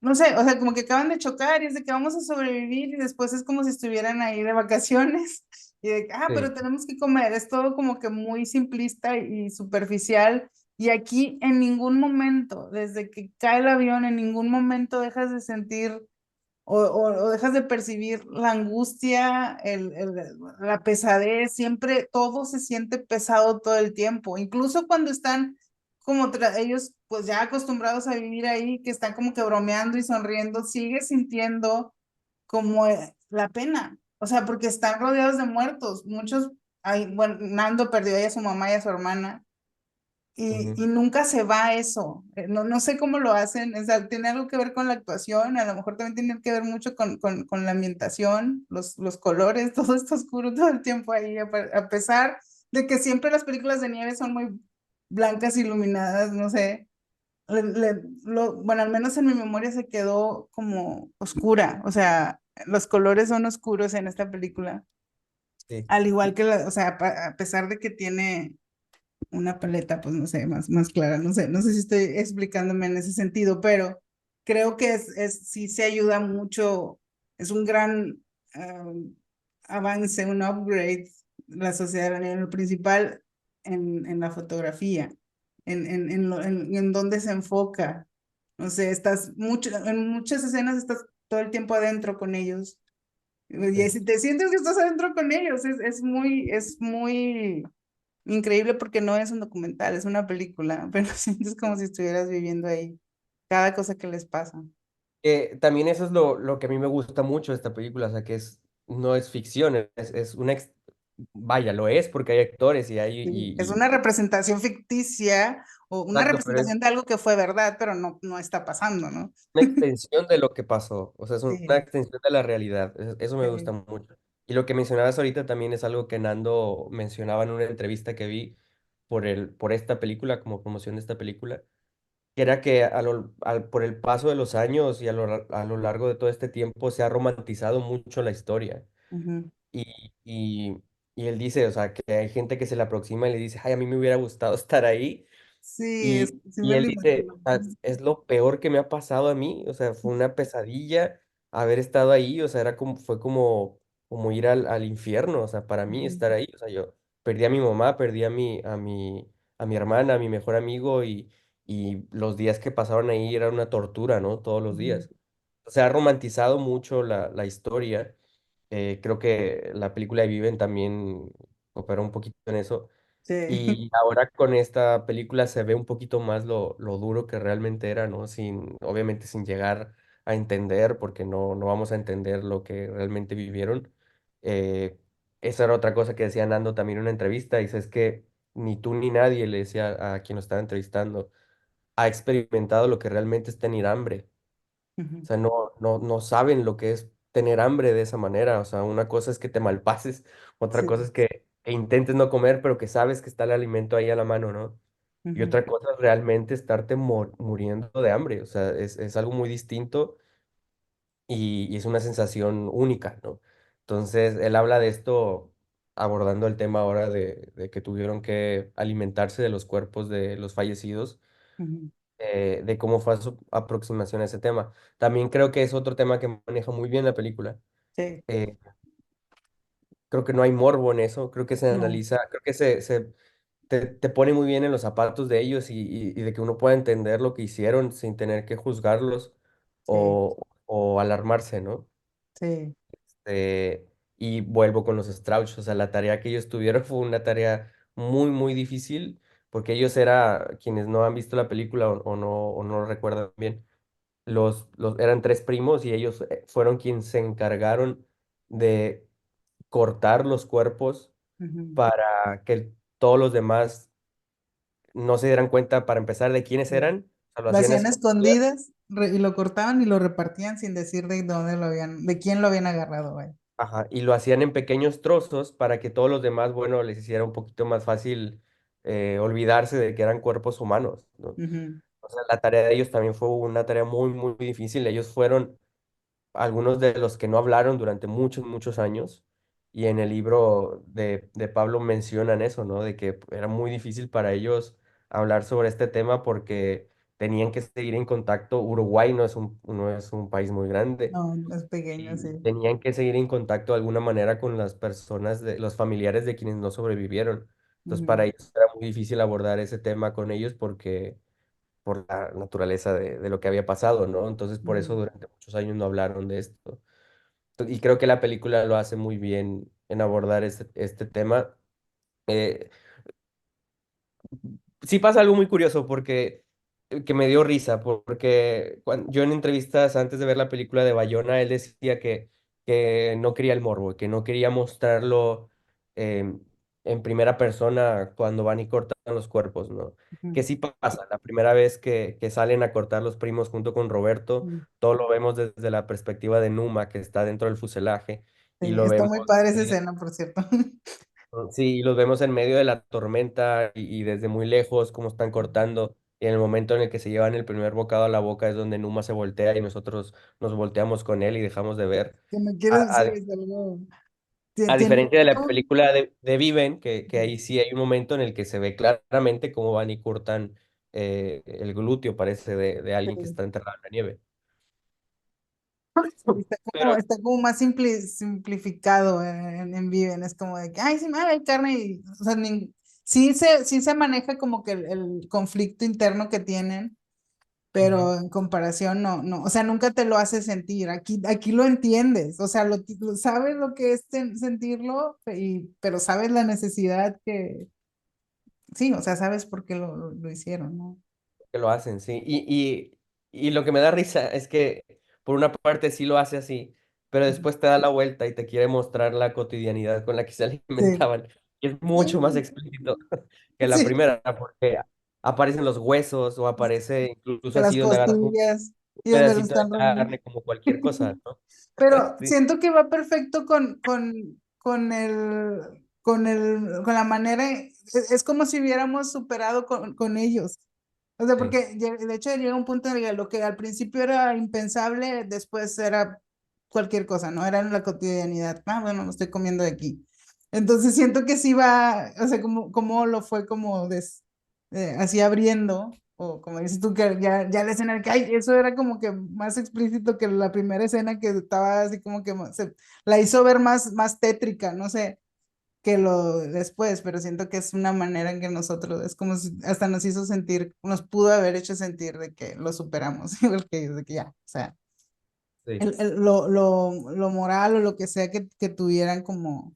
no sé, o sea, como que acaban de chocar y es de que vamos a sobrevivir y después es como si estuvieran ahí de vacaciones y de que, pero sí, tenemos que comer, es todo como que muy simplista y superficial. Y aquí en ningún momento, desde que cae el avión, en ningún momento dejas de sentir o dejas de percibir la angustia, la pesadez, siempre todo se siente pesado todo el tiempo, incluso cuando están como ellos pues ya acostumbrados a vivir ahí, que están como que bromeando y sonriendo, sigue sintiendo como la pena, o sea, porque están rodeados de muertos, muchos, bueno, Nando perdió ahí a su mamá y a su hermana, ujú, y nunca se va eso. No, no sé cómo lo hacen. O sea, tiene algo que ver con la actuación, a lo mejor también tiene que ver mucho con la ambientación, los colores, todo está oscuro todo el tiempo ahí, a pesar de que siempre las películas de nieve son muy blancas, iluminadas, no sé. Bueno, al menos en mi memoria se quedó como oscura, o sea, los colores son oscuros en esta película, sí. al igual que o sea, a pesar de que tiene una paleta, pues no sé, más clara, no sé si estoy explicándome en ese sentido, pero creo que sí se ayuda mucho, es un gran avance, un upgrade, la sociedad en lo principal en la fotografía, en dónde se enfoca, no sé, en muchas escenas estás todo el tiempo adentro con ellos, y Sí. si te sientes que estás adentro con ellos, es muy increíble porque no es un documental, es una película, pero sientes como si estuvieras viviendo ahí cada cosa que les pasa. También eso es lo que a mí me gusta mucho de esta película, o sea, que no es ficción, es vaya, lo es porque hay actores y hay, Sí, es una representación ficticia o una exacto, pero es representación de algo que fue verdad, pero no, no está pasando, ¿no? una extensión de lo que pasó, o sea, es una Sí, extensión de la realidad, eso me gusta sí. mucho. Y lo que mencionabas ahorita también es algo que Nando mencionaba en una entrevista que vi por esta película, como promoción de esta película, que era que por el paso de los años y a lo largo de todo este tiempo se ha romantizado mucho la historia. Ujú. Y, y, y él dice, o sea, que hay gente que se le aproxima y le dice, ay, a mí me hubiera gustado estar ahí. Sí, Y, sí y me él lo dice, imagino. o sea, es lo peor que me ha pasado a mí, o sea, fue una pesadilla haber estado ahí, o sea, fue como ir al infierno, o sea, para mí Ujú. estar ahí, o sea, yo. perdí a mi mamá, perdí a mi hermana, a mi mejor amigo y los días que pasaron ahí era una tortura, ¿no? Todos los Ujú. días. Se ha romantizado mucho la historia. Creo que la película de Viven también opera un poquito en eso. Sí. Y ahora con esta película se ve un poquito más lo duro que realmente era, ¿no? Obviamente sin llegar a entender, porque no vamos a entender lo que realmente vivieron. Eh, Esa era otra cosa que decía Nando también en una entrevista, dice, es que ni tú ni nadie, le decía a quien lo estaba entrevistando, ha experimentado lo que realmente es tener hambre. O Ujú. sea, no saben lo que es tener hambre de esa manera. O sea, una cosa es que te malpases, otra cosa Sí. es que intentes no comer, pero que sabes que está el alimento ahí a la mano, ¿no? Y Ujú. otra cosa es realmente estarte muriendo de hambre. O sea, es algo muy distinto y es una sensación única, ¿no? Entonces, él habla de esto abordando el tema ahora de que tuvieron que alimentarse de los cuerpos de los fallecidos, Ujú. de cómo fue su aproximación a ese tema. También creo que es otro tema que maneja muy bien la película. Sí. Eh, Creo que no hay morbo en eso, creo que se No. analiza, creo que te pone muy bien en los zapatos de ellos y de que uno pueda entender lo que hicieron sin tener que juzgarlos Sí. o alarmarse, ¿no? Sí. Y vuelvo con los Strauch, o sea, la tarea que ellos tuvieron fue una tarea muy, muy difícil, porque ellos quienes no han visto la película o no lo recuerdan bien, eran tres primos y ellos fueron quienes se encargaron de cortar los cuerpos Ujú. para que todos los demás no se dieran cuenta, para empezar, de quiénes Sí. eran, o sea, lo Lo hacían a hacían escondidas. escondidas y lo cortaban y lo repartían sin decir de dónde lo habían, de quién lo habían agarrado, vaya. Ajá, y lo hacían en pequeños trozos para que todos los demás, bueno, les hiciera un poquito más fácil olvidarse de que eran cuerpos humanos, ¿no? Ujú. O sea, la tarea de ellos también fue una tarea muy, muy difícil. Ellos fueron algunos de los que no hablaron durante muchos, muchos años. Y en el libro de Pablo mencionan eso, ¿no? De que era muy difícil para ellos hablar sobre este tema porque tenían que seguir en contacto. Uruguay no es un país muy grande No, es pequeño, y sí. tenían que seguir en contacto de alguna manera con las personas, los familiares de quienes no sobrevivieron. Entonces, para Ujú. ellos era muy difícil abordar ese tema con ellos porque por la naturaleza de lo que había pasado, ¿no? Entonces, por eso Ujú. durante muchos años no hablaron de esto. Y creo que la película lo hace muy bien en abordar este tema. Eh, sí pasa algo muy curioso porque que me dio risa, porque yo en entrevistas antes de ver la película de Bayona, él decía que no quería el morbo, que no quería mostrarlo em, en primera persona cuando van y cortan los cuerpos, ¿no? Que Ujú. sí pasa, la primera vez que salen a cortar los primos junto con Roberto, Ujú. todo lo vemos desde la perspectiva de Numa, que está dentro del fuselaje, Sí, y lo está vemos. muy padre esa escena, por cierto. Sí, los vemos en medio de la tormenta y desde muy lejos cómo están cortando. Y en el momento en el que se llevan el primer bocado a la boca es donde Numa se voltea y nosotros nos volteamos con él y dejamos de ver. Que me A, quieres, sí, a- es algo. a Tiene diferencia de la un- película de Viven, que ahí sí hay un momento en el que se ve claramente cómo van y cortan el glúteo, parece, de alguien que sí. está enterrado en la nieve. Pero Está como más simplificado en Viven, es como de que, ay, sí, hay carne, y, o sea, sí se maneja como que el conflicto interno que tienen, ujú, pero en comparación no, o sea, nunca te lo hace sentir, aquí lo entiendes, o sea, sabes lo que es sentirlo, pero sabes la necesidad sí, o sea, sabes por qué lo hicieron, ¿no? que lo hacen, sí. Y lo que me da risa es que por una parte sí lo hace así, pero Ujú. después te da la vuelta y te quiere mostrar la cotidianidad con la que se Sí, alimentaban. Y es mucho más sí, explícito que la sí, primera, porque aparecen los huesos o aparece incluso de las así donde agarras un costillas y donde lo pedacito de están carne rompiendo. como cualquier cosa, ¿no? Pero Sí, siento que va perfecto con la manera, es como si hubiéramos superado con ellos. O sea, sí. porque de hecho llega un punto en el que lo que al principio era impensable, después era cualquier cosa, ¿no? Era en la cotidianidad. Ah, bueno, lo estoy comiendo de aquí. Entonces siento que sí va, o sea, como lo fue como así abriendo, o como dices tú, que ya la escena, que ay, eso era como que más explícito que la primera escena que estaba así como que la hizo ver más tétrica, no sé. que lo después, pero siento que es una manera en que nosotros, es como si hasta nos hizo sentir, nos pudo haber hecho sentir de que lo superamos, igual que ellos, de que ya, o sea, Sí. lo moral o lo que sea que tuvieran como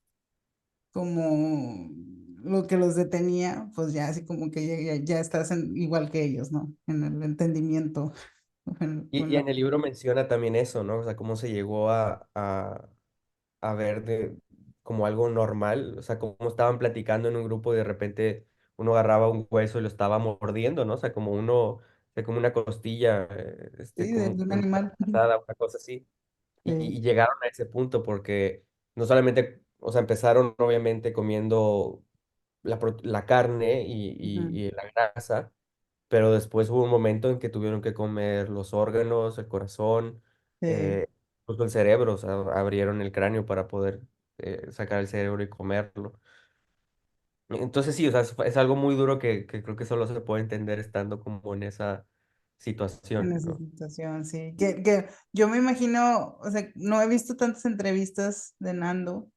lo que los detenía, pues ya así como que ya estás igual que ellos, ¿no? En el entendimiento. Y en el libro menciona también eso, ¿no? O sea, cómo se llegó a ver como algo normal, o sea, cómo estaban platicando en un grupo y de repente uno agarraba un hueso y lo estaba mordiendo, ¿no? O sea, como uno, o sea, como una costilla, Sí, como de un una animal. patada, una cosa así. Y Sí, llegaron a ese punto porque no solamente, o sea, empezaron obviamente comiendo la carne ujú, y la grasa, pero después hubo un momento en que tuvieron que comer los órganos, el corazón, sí, incluso el cerebro, o sea, abrieron el cráneo para poder sacar el cerebro y comerlo. Entonces sí, o sea, es algo muy duro que creo que solo se puede entender estando como en esa en situación, esa ¿no? situación, sí. Que yo me imagino, o sea, no he visto tantas entrevistas de Nando,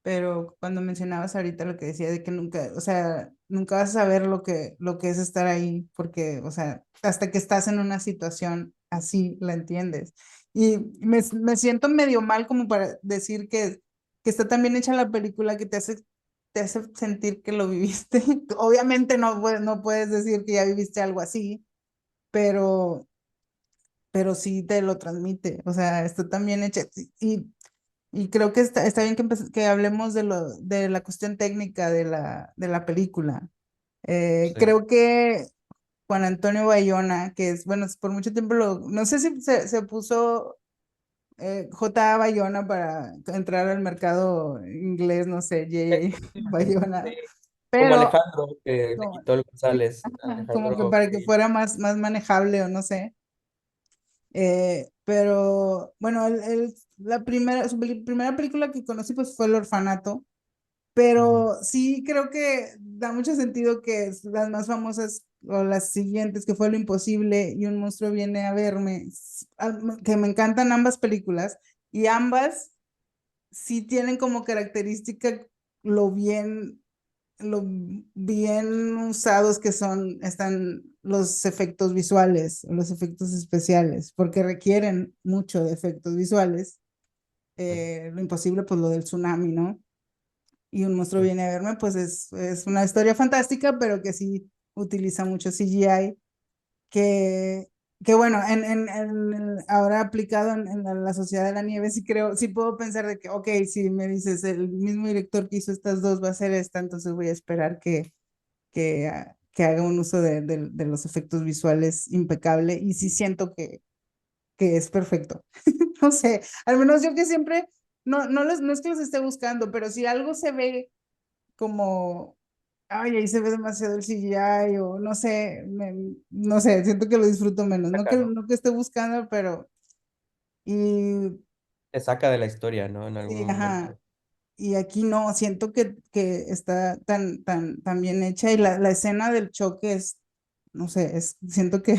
pero cuando mencionabas ahorita lo que decía de que nunca, o sea, nunca vas a saber lo que es estar ahí, porque, o sea, hasta que estás en una situación así, la entiendes. Y me siento medio mal como para decir que está tan bien hecha la película que te hace sentir que lo viviste. Obviamente no puedes decir que ya viviste algo así, pero, pero sí te lo transmite, o sea, está tan bien hecha. Y creo que está bien que hablemos de la cuestión técnica de la película. Sí. Creo que Juan Antonio Bayona, que es, bueno, por mucho tiempo no sé si se puso J. A. Bayona para entrar al mercado inglés, no sé, J. A. Sí, Bayona, como pero Alejandro, de como, Quitol sí, González, ajá, como que Alejandro, para que fuera más manejable o no sé. Pero bueno, primera película que conocí pues fue El Orfanato, ujú, pero sí creo que da mucho sentido que las más famosas o las siguientes, que fue Lo Imposible y Un monstruo viene a verme, que me encantan ambas películas y ambas sí tienen como característica lo bien, lo bien usados que están los efectos visuales, los efectos especiales, porque requieren mucho de efectos visuales. sí, Lo imposible, pues lo del tsunami, ¿no? Y Un monstruo sí. viene a verme, pues es una historia fantástica, pero que sí utiliza mucho CGI, que, que bueno, ahora aplicado en la Sociedad de la Nieve, sí creo, sí puedo pensar de que, ok, si me dices, el mismo director que hizo estas dos va a hacer esta, entonces voy a esperar que haga un uso de los efectos visuales impecable, y sí siento que es perfecto. No sé, al menos yo que siempre, no es que los esté buscando, pero si algo se ve como, ay, ahí se ve demasiado el CGI o no sé, no sé, siento que lo disfruto menos, Saca, ¿no? no que esté buscando, pero, y, Te saca de la historia, ¿no? En algún y, ajá, momento. y aquí no, siento que está tan bien hecha y la escena del choque es, no sé, siento que,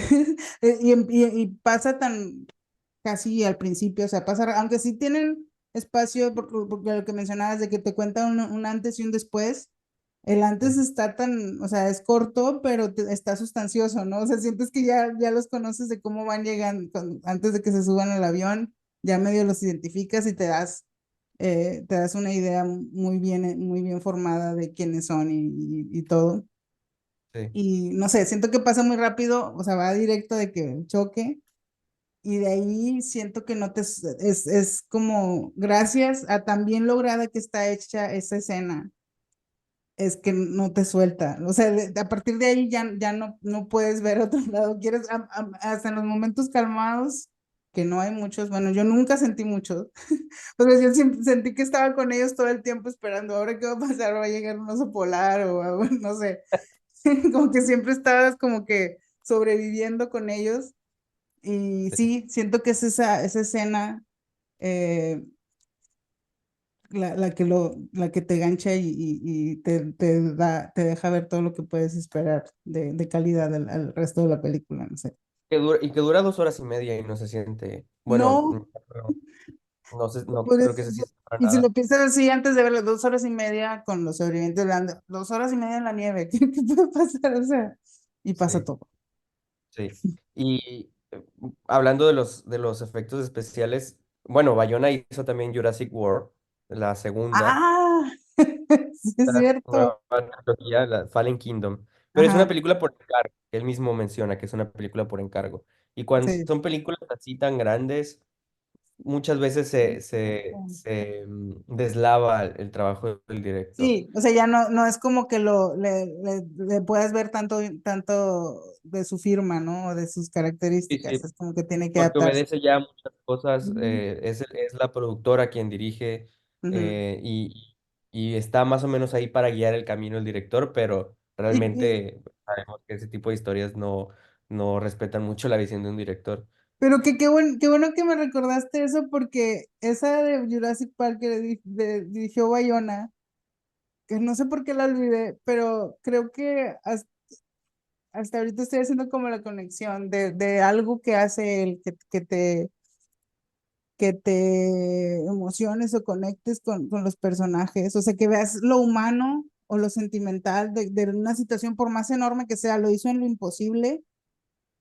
y pasa tan casi al principio, o sea, pasa, aunque sí tienen espacio, porque lo que mencionabas de que te cuenta un antes y un después, el Sí, antes está tan, o sea, es corto, pero está sustancioso, ¿no? O sea, sientes que ya los conoces de cómo van llegando, antes de que se suban al avión, ya medio los identificas y te das una idea muy bien formada de quiénes son y todo. sí. Y no sé, siento que pasa muy rápido, o sea, va directo de que el choque y de ahí siento que no te, es como, gracias a tan bien lograda que está hecha esa escena, es que no te suelta. O sea, a partir de ahí ya no puedes ver otro lado. Quieres, hasta en los momentos calmados, que no hay muchos, bueno, yo nunca sentí muchos, porque yo siempre sentí que estaba con ellos todo el tiempo esperando, ahora qué va a pasar, va a llegar un oso polar o no sé, como que siempre estabas como que sobreviviendo con ellos. Y Sí. sí, siento que es esa escena eh, la que te gancha y te deja ver todo lo que puedes esperar de calidad al resto de la película, no sé. Que dura, y que dura 2 horas y media y no se siente. Bueno, No, perdón. No sé, no Por creo que eso, ese sí sea para y si lo nada. piensas así, antes de ver las 2 horas y media con los sobrevivientes, 2 horas y media en la nieve, ¿qué puede pasar? O sea, y pasa Sí, todo. sí. Y hablando de los efectos especiales, bueno, Bayona hizo también Jurassic World, la segunda, Ah, sí es la cierto. nueva trilogía, la Fallen Kingdom. Pero es una Ajá, película por encargo, que él mismo menciona que es una película por encargo. Y cuando sí. son películas así tan grandes, muchas veces se deslava el trabajo del director. Sí, o sea, ya no es como que le puedas ver tanto de su firma, ¿no? O de sus Sí, características. sí, Es como que tiene que porque adaptarse. obedece ya a muchas cosas, Ujú, es la productora quien dirige ujú. y está más o menos ahí para guiar el camino el director, pero Y, realmente sabemos que ese tipo de historias no respetan mucho la visión de un director. pero qué bueno que me recordaste eso porque esa de Jurassic Park que dirigió Bayona, que no sé por qué la olvidé, pero creo que hasta ahorita estoy haciendo como la conexión de algo que hace él, que te emociones o conectes con los personajes, o sea, que veas lo humano o lo sentimental de una situación, por más enorme que sea, lo hizo en lo imposible.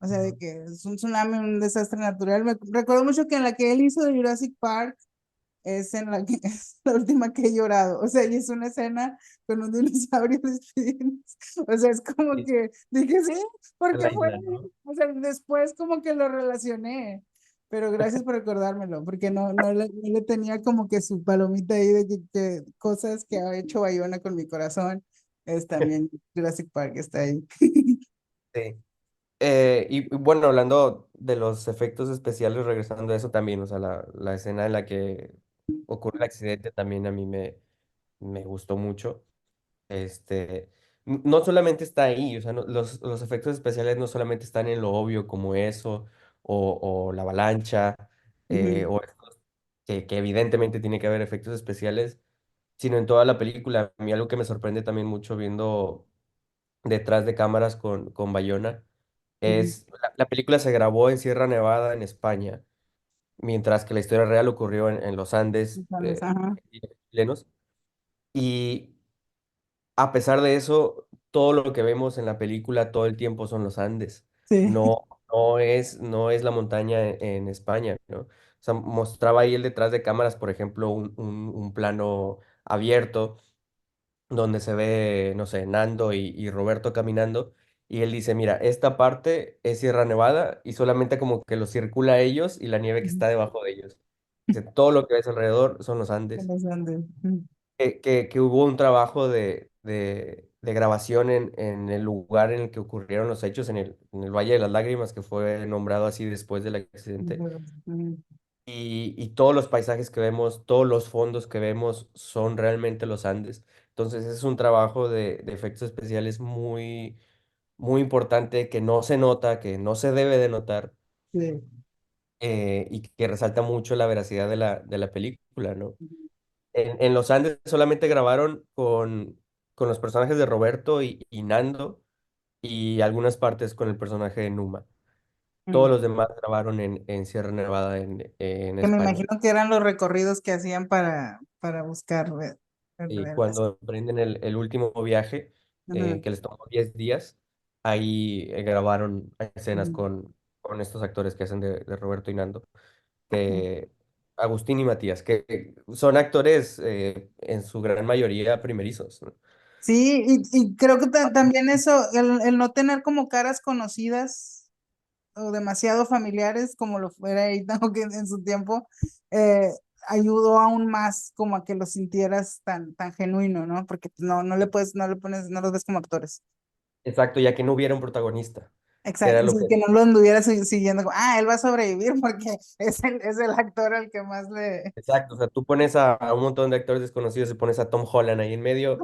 O sea, de Ujú. que es un tsunami, un desastre natural. Me recuerdo mucho que en la que él hizo de Jurassic Park es en la que es la última que he llorado. O sea, y es una escena con un dinosaurio despidiéndose. O sea, es como Sí, que dije, sí, a porque la fue. isla, ¿no? O sea, después como que lo relacioné. Pero gracias por recordármelo, porque no le tenía como que su palomita ahí de que cosas que ha hecho Bayona con mi corazón. Es también Jurassic Park, está ahí. Sí. Y bueno, hablando de los efectos especiales, regresando a eso también, o sea, la escena en la que ocurre el accidente también a mí me gustó mucho. No solamente está ahí, o sea, los efectos especiales no solamente están en lo obvio como eso, o la avalancha, Ujú, o estos que evidentemente tiene que haber efectos especiales, sino en toda la película. A mí algo que me sorprende también mucho viendo detrás de cámaras con Bayona ujú. es, la película se grabó en Sierra Nevada, en España, mientras que la historia real ocurrió en los Andes, Entonces, ajá, chilenos. Y a pesar de eso, todo lo que vemos en la película todo el tiempo son los Andes. sí. No es la montaña en España, ¿no? O sea, mostraba ahí el detrás de cámaras, por ejemplo, un plano abierto donde se ve, no sé, Nando y Roberto caminando. Y él dice, mira, esta parte es Sierra Nevada y solamente como que lo circula a ellos y la nieve que Ujú. está debajo de ellos. Dice, todo lo que ves alrededor son los Que Andes. los Andes. Ujú, Que hubo un trabajo de grabación en el lugar en el que ocurrieron los hechos, en el Valle de las Lágrimas, que fue nombrado así después del accidente. ujú. Y todos los paisajes que vemos, todos los fondos que vemos son realmente los Andes. Entonces es un trabajo de efectos especiales muy, muy importante que no se nota, que no se debe de notar Sí. y que resalta mucho la veracidad de la película, ¿no? En los Andes solamente grabaron con los personajes de Roberto y Nando y algunas partes con el personaje de Numa. Todos Mm. los demás grabaron en Sierra Nevada, en Que me España. imagino que eran los recorridos que hacían para buscar Y ver eso. cuando emprenden el último viaje, Ujú, que les tomó 10 días, ahí grabaron escenas ujú. con estos actores que hacen de Roberto y Nando, Sí, que Agustín y Matías, que son actores en su gran mayoría primerizos, ¿no? sí, y creo que también eso, el no tener como caras conocidas o demasiado familiares como lo fuera Ethan Hawke en su tiempo, eh, ayudó aún más como a que lo sintieras tan genuino, ¿no? Porque no los ves como actores. Exacto, ya que no hubiera un protagonista, que Exacto, era lo sí, que... que no lo anduviera siguiendo, como, él va a sobrevivir porque es el actor al que más le... Exacto, o sea, tú pones a un montón de actores desconocidos y pones a Tom Holland ahí en medio,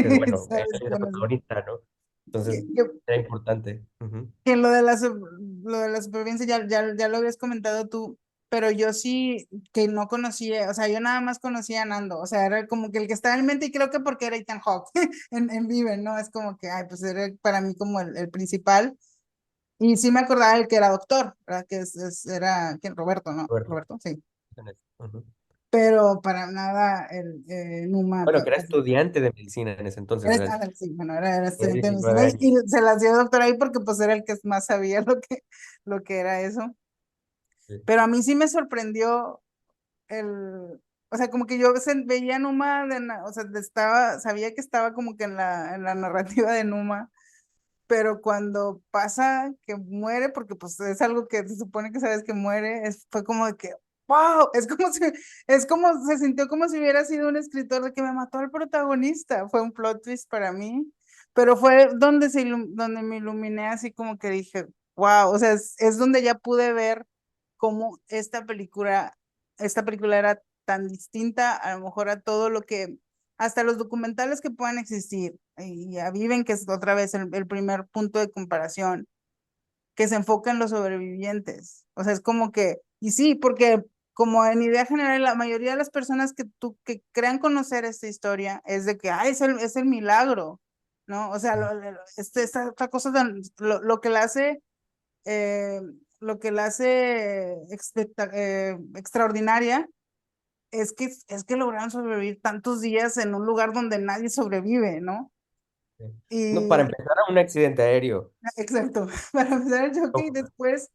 pues bueno, él ¿Sabes es el quién es? protagonista, ¿no? Entonces, Que, era importante. Ujú. que lo de la supervivencia ya lo habías comentado tú, pero yo sí que no conocía, o sea, yo nada más conocía a Nando, o sea, era como que el que estaba en mente y creo que porque era Ethan Hawke en Viven, ¿no? Es como que, pues era para mí como el principal. Y sí me acordaba del que era doctor, ¿verdad? Que era, ¿quién? Roberto, ¿no? Roberto, Roberto, sí. ujú. pero para nada Numa. Bueno, que era estudiante de medicina en ese entonces, o sea, Sí, bueno, era tenía estudiante de 19 medicina años. y se las dio doctor ahí porque pues era el que más sabía lo que era eso. Sí. Pero a mí sí me sorprendió o sea, como que yo veía a Numa, o sea, sabía que estaba como que en la narrativa de Numa, pero cuando pasa que muere, porque pues es algo que se supone que sabes que muere, fue como de que, wow, es como, se sintió como si hubiera sido un escritor de que me mató al protagonista, fue un plot twist para mí, pero fue donde, donde me iluminé así como que dije, wow, o sea, es donde ya pude ver cómo esta película era tan distinta a lo mejor a todo lo que hasta los documentales que puedan existir, y ya Viven, que es otra vez el primer punto de comparación, que se enfoca en los sobrevivientes. O sea, es como que, y sí, porque como en idea general, la mayoría de las personas que crean conocer esta historia es de que, ay, es el milagro, ¿no? O sea, esta cosa lo que la hace, eh, lo que la hace extraordinaria es que lograron sobrevivir tantos días en un lugar donde nadie sobrevive, ¿no? Sí. No, para Y, empezar a un accidente aéreo. exacto, para empezar el choque y No. después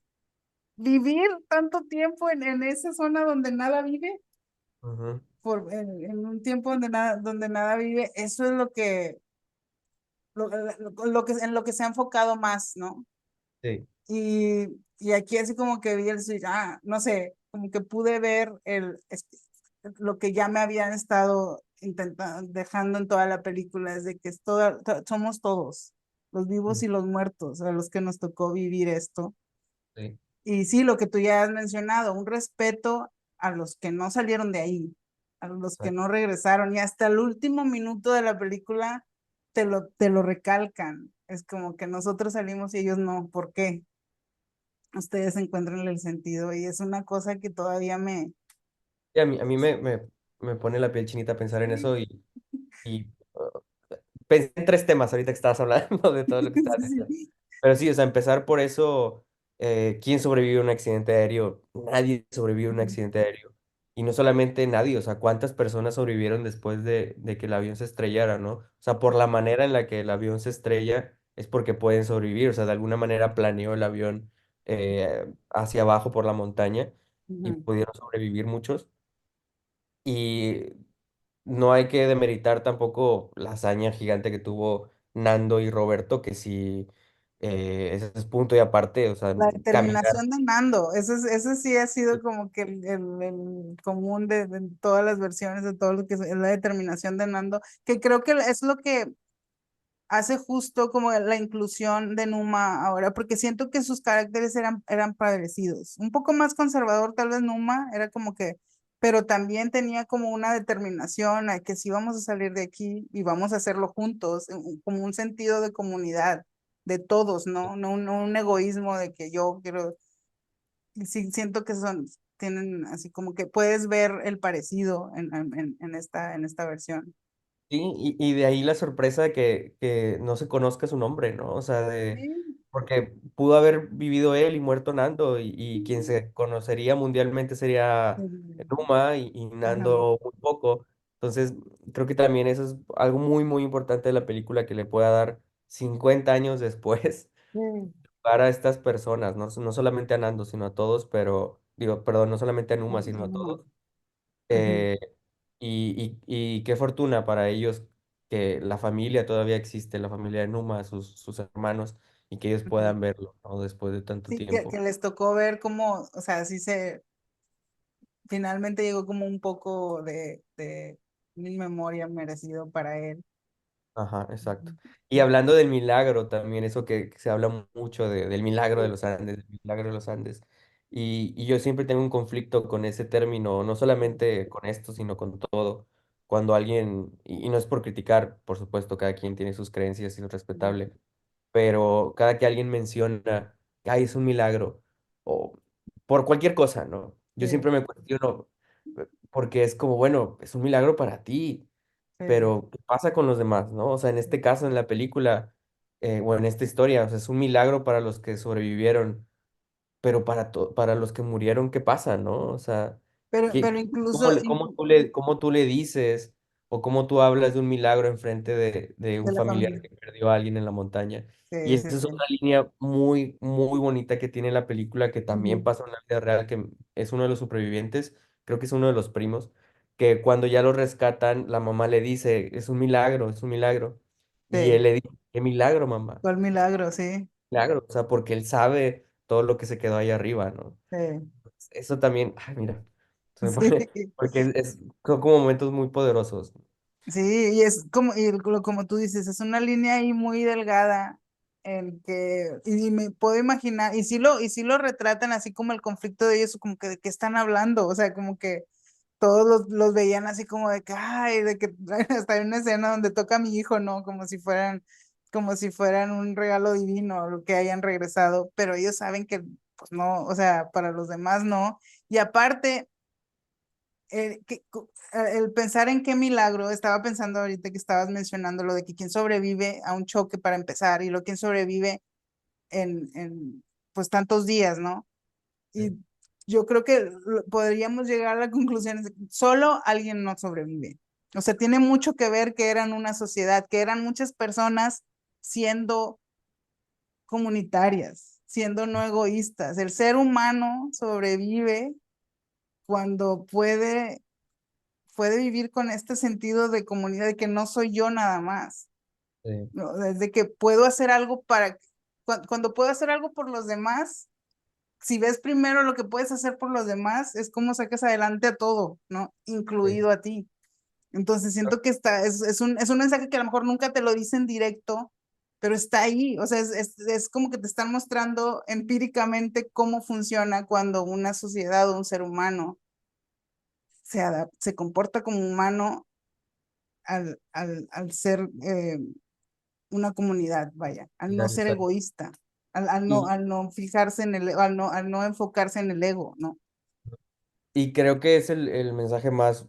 vivir tanto tiempo en esa zona donde nada vive, Ujú. en un tiempo donde nada vive, eso es en lo que se ha enfocado más, ¿no? Sí, Y aquí así como que vi no sé, como que pude ver lo que ya me habían estado intentando, dejando en toda la película, es de que somos todos, los vivos mm, y los muertos, a los que nos tocó vivir esto. sí, Y sí, lo que tú ya has mencionado, un respeto a los que no salieron de ahí, a los que exacto. no regresaron, y hasta el último minuto de la película te lo recalcan. Es como que nosotros salimos y ellos no. ¿Por qué? Ustedes encuentran el sentido y es una cosa que todavía Y a mí me pone la piel chinita pensar en eso y pensé en tres temas ahorita que estabas hablando de todo lo que estabas Sí, diciendo. Pero sí, o sea, empezar por eso, ¿quién sobrevive a un accidente aéreo? Nadie sobrevive a un accidente aéreo. Y no solamente nadie, o sea, ¿cuántas personas sobrevivieron después de que el avión se estrellara, ¿no? O sea, por la manera en la que el avión se estrella es porque pueden sobrevivir, o sea, de alguna manera planeó el avión hacia abajo por la montaña y ujú, pudieron sobrevivir muchos. Y no hay que demeritar tampoco la hazaña gigante que tuvo Nando y Roberto, que sí, ese es punto y aparte, o sea, la caminar. determinación de Nando, eso sí ha sido como que el común de todas las versiones de todo lo que es la determinación de Nando, que creo que es lo que hace justo como la inclusión de Numa ahora, porque siento que sus caracteres eran parecidos. Un poco más conservador tal vez Numa, era como que, pero también tenía como una determinación a que sí vamos a salir de aquí y vamos a hacerlo juntos, como un sentido de comunidad, de todos, ¿no? No un egoísmo de que yo quiero, y sí siento que tienen así como que puedes ver el parecido en esta versión. Sí, y de ahí la sorpresa de que no se conozca su nombre, ¿no? O sea, Sí. porque pudo haber vivido él y muerto Nando, y quien se conocería mundialmente sería Numa y Ajá. Nando muy poco. Entonces, creo que también eso es algo muy, muy importante de la película que le pueda dar 50 años después Sí. para estas personas, ¿no? No solamente a Nando, sino a todos, pero, digo, perdón, no solamente a Numa, sino a Ajá. todos. Ujú, Eh, y qué fortuna para ellos que la familia todavía existe, la familia de Numa, sus hermanos, y que ellos ujú. puedan verlo, ¿no? Después de tanto Sí, tiempo. que les tocó ver cómo, o sea, finalmente llegó como un poco de mil memoria merecido para él. Ajá, exacto. Ujú. Y hablando del milagro también, eso que se habla mucho del milagro de Sí, los Andes, del milagro de los Andes. Y yo siempre tengo un conflicto con ese término, no solamente con esto, sino con todo. Cuando alguien, y no es por criticar, por supuesto, cada quien tiene sus creencias y es ujú, respetable, pero cada que alguien menciona, ay, es un milagro, o por cualquier cosa, ¿no? Yo sí, siempre me cuestiono, porque es como, bueno, es un milagro para ti, sí, pero ¿qué pasa con los demás, no? O sea, en este caso, en la película, o en esta historia, o sea, es un milagro para los que sobrevivieron, pero para los que murieron, ¿qué pasa, no? O sea, pero incluso ¿Cómo tú le dices o cómo tú hablas de un milagro enfrente de de un la familiar familia. que perdió a alguien en la montaña? Y Sí, sí, esa es sí. otra línea muy, muy bonita que tiene la película, que también Ujú. pasa en la vida real, que es uno de los supervivientes, creo que es uno de los primos, que cuando ya lo rescatan, la mamá le dice, es un milagro, es un milagro. Y Sí, él le dice, ¿qué milagro, mamá? cuál milagro, sí, Milagro, o sea, porque él sabe todo lo que se quedó ahí arriba, ¿no? sí, Eso también, ay, mira, se me pone, sí. porque son como momentos muy poderosos. Sí, y es como, como tú dices, es una línea ahí muy delgada en que, y me puedo imaginar, y sí lo retratan así como el conflicto de ellos, como que de qué están hablando, o sea, como que todos los veían así como de que, ay, de que hasta hay una escena donde toca a mi hijo, ¿no? Como si fueran un regalo divino, lo que hayan regresado, pero ellos saben que, pues no, o sea, para los demás no, y aparte el pensar en qué milagro, estaba pensando ahorita que estabas mencionando lo de que quién sobrevive a un choque para empezar y lo quién sobrevive en pues tantos días, ¿no? Y Sí, yo creo que podríamos llegar a la conclusión de que solo alguien no sobrevive. O sea, tiene mucho que ver que eran una sociedad, que eran muchas personas siendo comunitarias, siendo no egoístas. El ser humano sobrevive cuando puede vivir con este sentido de comunidad, de que no soy yo nada más, sí, ¿no? Desde que puedo hacer algo cuando puedo hacer algo por los demás, si ves primero lo que puedes hacer por los demás, es como sacas adelante a todo, ¿no? sí. Incluido a ti. Entonces siento que es un mensaje que a lo mejor nunca te lo dicen directo, pero está ahí, o sea, es como que te están mostrando empíricamente cómo funciona cuando una sociedad o un ser humano se comporta como humano al ser una comunidad, vaya, al no ser Innecesario. egoísta, Y, al no fijarse en al no enfocarse en el ego, ¿no? y creo que es el mensaje más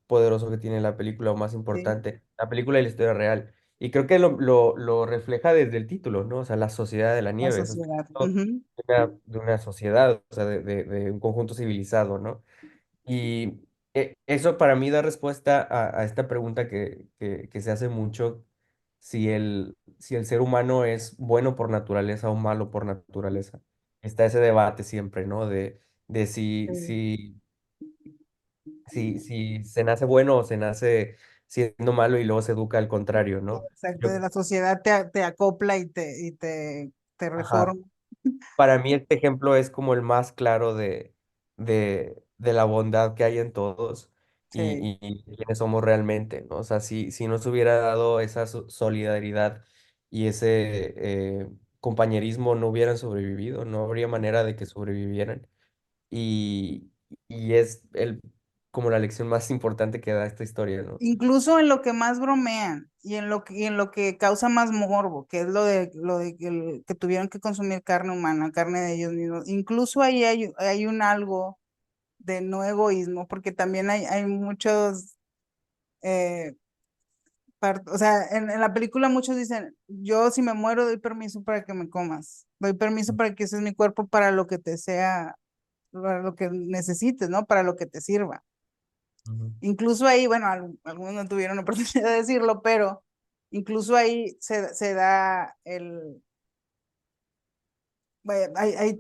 poderoso que tiene la película o más Sí, importante, la película y la historia real. Y creo que lo refleja desde el título, ¿no? O sea, la sociedad de la la nieve, es sociedad. de de una sociedad, o sea, de un conjunto civilizado, ¿no? Y eso para mí da respuesta a esta pregunta que se hace mucho, si el ser humano es bueno por naturaleza o malo por naturaleza. Está ese debate siempre, ¿no? De Sí, si se nace bueno o se nace siendo malo y luego se educa al contrario, ¿no? exacto, Yo, de la sociedad te acopla te ajá. reforma. Para mí este ejemplo es como el más claro de la bondad que hay en todos Sí. y quiénes somos realmente, ¿no? O sea, si no se hubiera dado esa solidaridad y ese compañerismo, no hubieran sobrevivido, no habría manera de que sobrevivieran. Y, y es como la lección más importante que da esta historia, ¿no? Incluso en lo que más bromean y en lo que causa más morbo, que es lo de que tuvieron que consumir carne humana, carne de ellos mismos. Incluso ahí hay un algo de no egoísmo, porque también hay muchos, eh, o sea, en la película muchos dicen, yo si me muero doy permiso para que me comas, doy permiso para que uses mi cuerpo para lo que te sea, para lo que necesites, ¿no? Para lo que te sirva. Ujú. Incluso ahí, bueno, algunos no tuvieron la oportunidad de decirlo, pero incluso ahí se da vaya,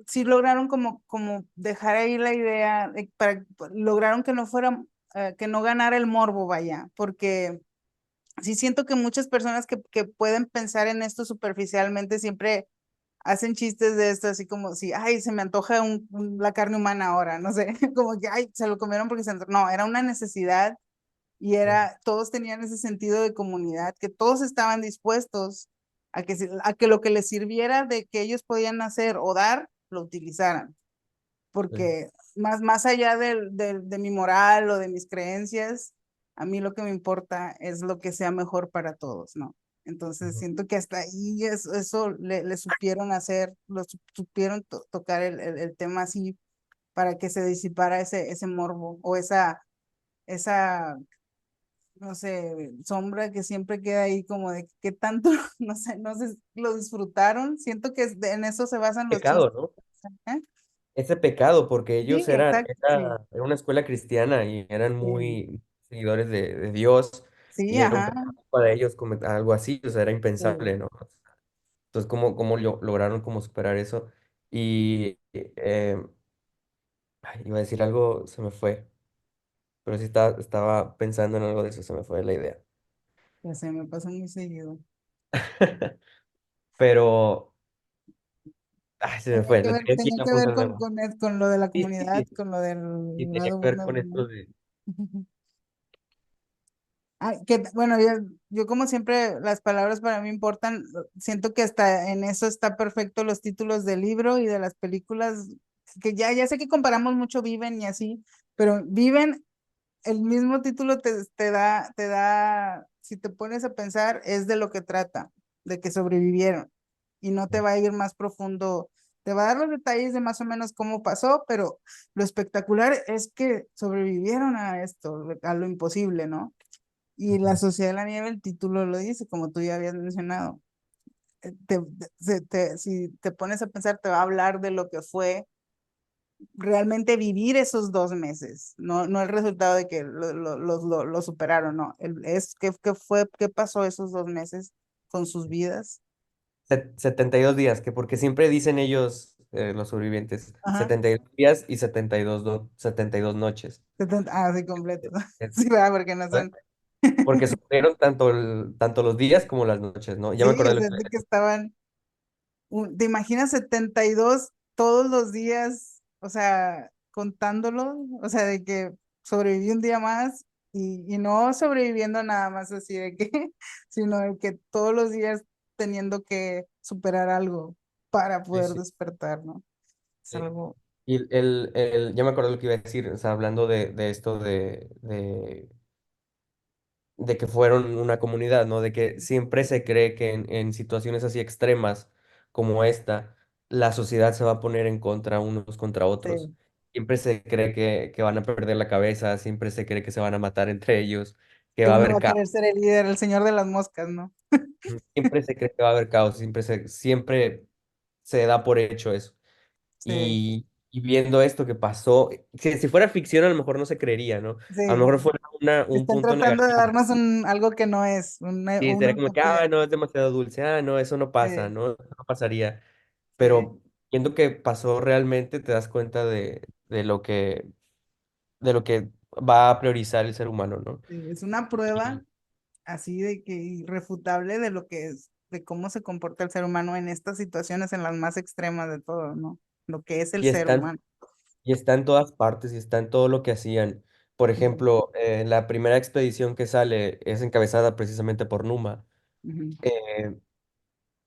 sí lograron como dejar ahí la idea, lograron que no fuera, que no ganara el morbo, vaya, porque sí siento que muchas personas que pueden pensar en esto superficialmente siempre hacen chistes de esto, así como si, ay, se me antoja la carne humana ahora, no sé, como que, ay, se lo comieron porque no, era una necesidad y Sí, todos tenían ese sentido de comunidad, que todos estaban dispuestos a que lo que les sirviera de que ellos podían hacer o dar, lo utilizaran, sí, porque más allá de mi moral o de mis creencias, a mí lo que me importa es lo que sea mejor para todos, ¿no? Entonces ujú, siento que hasta ahí eso le supieron hacer, supieron tocar el tema así para que se disipara ese morbo o esa no sé, sombra que siempre queda ahí como de qué tanto, no sé, lo disfrutaron. Siento que en eso se basan los pecado, chistes. ¿no? ¿Eh? ese pecado, porque Sí, ellos exacto, sí, era una escuela cristiana y eran sí, muy seguidores de Dios sí, y era un ajá, pecado para ellos cometer algo así, o sea, era impensable, sí, ¿no? Entonces, ¿cómo lograron como superar eso? Y ay, iba a decir algo, se me fue, pero sí estaba pensando en algo de eso, se me fue la idea. ya se me pasa muy seguido. Pero, ay, se me fue, lo tenía aquí Tenía que ver apuntando. con lo de la Sí, sí, comunidad, sí, con lo sí, del tenía lado que ver bueno con del esto mal. de... Ay, bueno, yo como siempre, las palabras para mí importan. Siento que hasta en eso está perfecto los títulos del libro y de las películas, que ya sé que comparamos mucho Viven y así, pero Viven, el mismo título si te pones a pensar, es de lo que trata, de que sobrevivieron y no te va a ir más profundo, te va a dar los detalles de más o menos cómo pasó, pero lo espectacular es que sobrevivieron a esto, a lo imposible, ¿no? Y la Sociedad de la Nieve, el título lo dice, como tú ya habías mencionado. Si te pones a pensar, te va a hablar de lo que fue realmente vivir esos 2 meses, no el resultado de que lo superaron, no, es qué pasó esos 2 meses con sus vidas. 72 días, que porque siempre dicen ellos, los sobrevivientes, Ajá, 72 días y 72 noches. sí, completo. Eh, Sí, va, porque no ¿no? son. Porque sufrieron tanto los días como las noches, ¿no? Ya me Sí, acordé o de lo sea, que de que estaban ¿te imaginas 72 todos los días, o sea, contándolo? O sea, de que sobreviví un día más y no sobreviviendo nada más así de que, sino de que todos los días teniendo que superar algo para sí, poder sí, despertar, ¿no? Es sí. algo, Y ya me acordé de lo que iba a decir, o sea, hablando de esto de que fueron una comunidad, ¿no? De que siempre se cree que en situaciones así extremas como esta, la sociedad se va a poner en contra unos contra otros. sí, Siempre se cree que van a perder la cabeza, siempre se cree que se van a matar entre ellos, que que va a uno va haber a caos. querer ser el líder, el señor de las moscas, ¿no? Siempre se cree que va a haber caos, siempre se da por hecho eso. Sí, Y viendo esto que pasó, que si fuera ficción a lo mejor no se creería, ¿no? A lo sí. mejor fuera un Están punto tratando de negativo. darnos algo que no es, Sí, una sería como que, ah, utopía. no, es demasiado dulce, ah, no, eso no pasa, Sí, no, no pasaría. sí, Pero viendo que pasó realmente, te das cuenta de lo que va a priorizar el ser humano, ¿no? sí. Es una prueba Y, así de que irrefutable de lo que es, de cómo se comporta el ser humano en estas situaciones, en las más extremas de todo, ¿no? Lo que es el y ser humano. está en todas partes y está en todo lo que hacían. Por Ujú, ejemplo, la primera expedición que sale es encabezada precisamente por Numa. ujú. eh,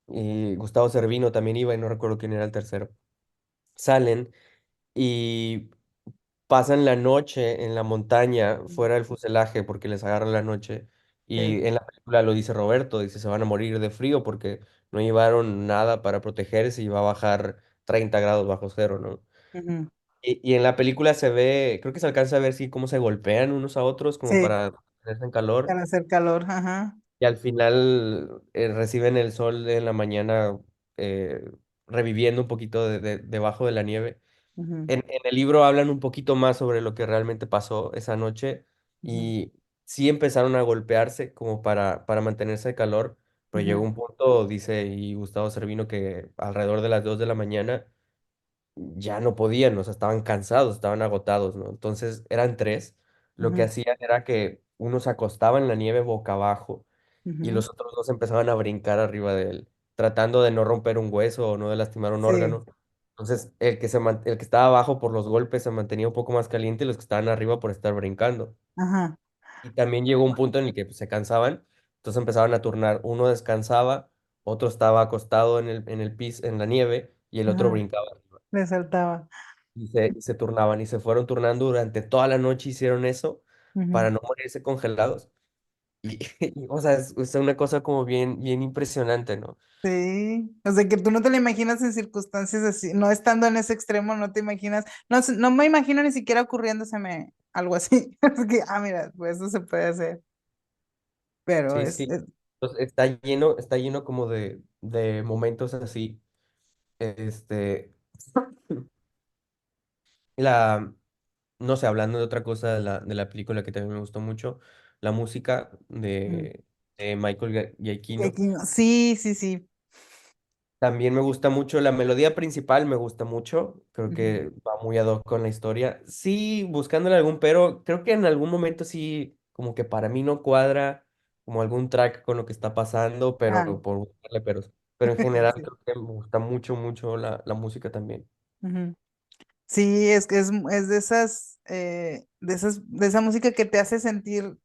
y Gustavo Cervino también iba y no recuerdo quién era el tercero. Salen y pasan la noche en la montaña fuera del fuselaje porque les agarra la noche. Sí, Y en la película lo dice Roberto, dice se van a morir de frío porque no llevaron nada para protegerse y va a bajar 30 grados bajo cero, ¿no? ujú. Y en la película se ve, creo que se alcanza a ver sí cómo se golpean unos a otros como Sí, para tenerse en calor. para hacer calor, ajá. Y al final reciben el sol en la mañana eh, reviviendo un poquito debajo de la nieve. Ujú, En el libro hablan un poquito más sobre lo que realmente pasó esa noche ujú, y sí empezaron a golpearse como para mantenerse de calor, pero llegó ujú, un punto, dice y Gustavo Servino, que alrededor de las 2 de la mañana ya no podían, o sea, estaban cansados, estaban agotados, ¿no? Entonces eran tres. Lo que ujú, hacían era que uno se acostaba en la nieve boca abajo y ujú. los otros dos empezaban a brincar arriba de él, tratando de no romper un hueso o no de lastimar un Sí, órgano. Entonces, el que estaba abajo por los golpes se mantenía un poco más caliente y los que estaban arriba por estar brincando. ajá, Y también llegó un punto en el que pues, se cansaban, entonces empezaban a turnar. Uno descansaba, otro estaba acostado en el piso, en la nieve, y el otro ajá. brincaba arriba. Le saltaba. Y se turnaban y se fueron turnando durante toda la noche, hicieron eso Ujú. para no morirse congelados. Y, o sea, es una cosa como bien impresionante, ¿no? Sí, o sea que tú no te lo imaginas en circunstancias así, no estando en ese extremo, no te imaginas, no me imagino ni siquiera ocurriéndoseme algo así. Es que, mira, pues eso se puede hacer, pero Sí, sí. Entonces, está lleno como de momentos así. Este, La, no sé, hablando de otra cosa de la película que también me gustó mucho, la música Mm. de Michael Y Giacchino. aquí sí, sí, sí. También me gusta mucho la melodía principal, me gusta mucho. Creo Ujú. que va muy ad hoc con la historia. Sí, buscándole algún pero, creo que en algún momento sí, como que para mí no cuadra como algún track con lo que está pasando, pero Ah, por buscarle peros. Pero en general sí. creo que me gusta mucho, mucho la música también. Ujú. Sí, es que es de esa música que te hace sentir,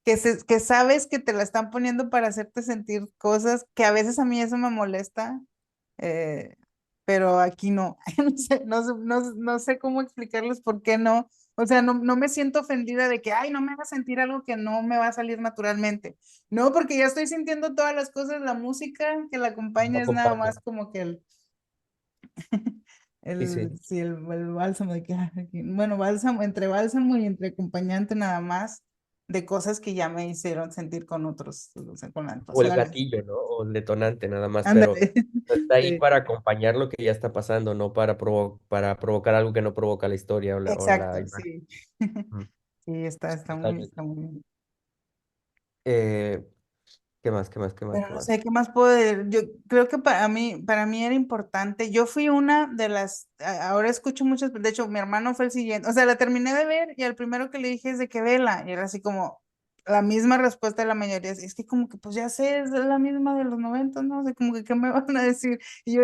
que sabes que te la están poniendo para hacerte sentir cosas que a veces a mí eso me molesta, eh, pero aquí no. No sé cómo explicarles por qué no. O sea, no me siento ofendida de que, ay, no me haga sentir algo que no me va a salir naturalmente. No, porque ya estoy sintiendo todas las cosas, la música que la No acompaña es nada acompaña. más como que Sí, sí. sí, el bálsamo de que, bueno, bálsamo, entre bálsamo y entre acompañante nada más de cosas que ya me hicieron sentir con otros, o sea, con las O el personas. gatillo, ¿no? O el detonante nada más, pero Ándale. está ahí Sí, para acompañar lo que ya está pasando, no para, para provocar algo que no provoca la historia o la exacto, imagen. sí. Mm, Sí, totalmente. está muy bien. Eh, ¿Qué más? ¿Qué más? ¿Qué más? Pero ¿Qué no más? sé, ¿qué más puedo decir? Yo creo que para mí era importante. Yo fui una de las, ahora escucho muchas, de hecho, mi hermano fue el siguiente, o sea, la terminé de ver y el primero que le dije es de que vela, y era así como la misma respuesta de la mayoría, es que como que pues ya sé, es la misma de los 90, ¿no? O sea, como que ¿qué me van a decir? Y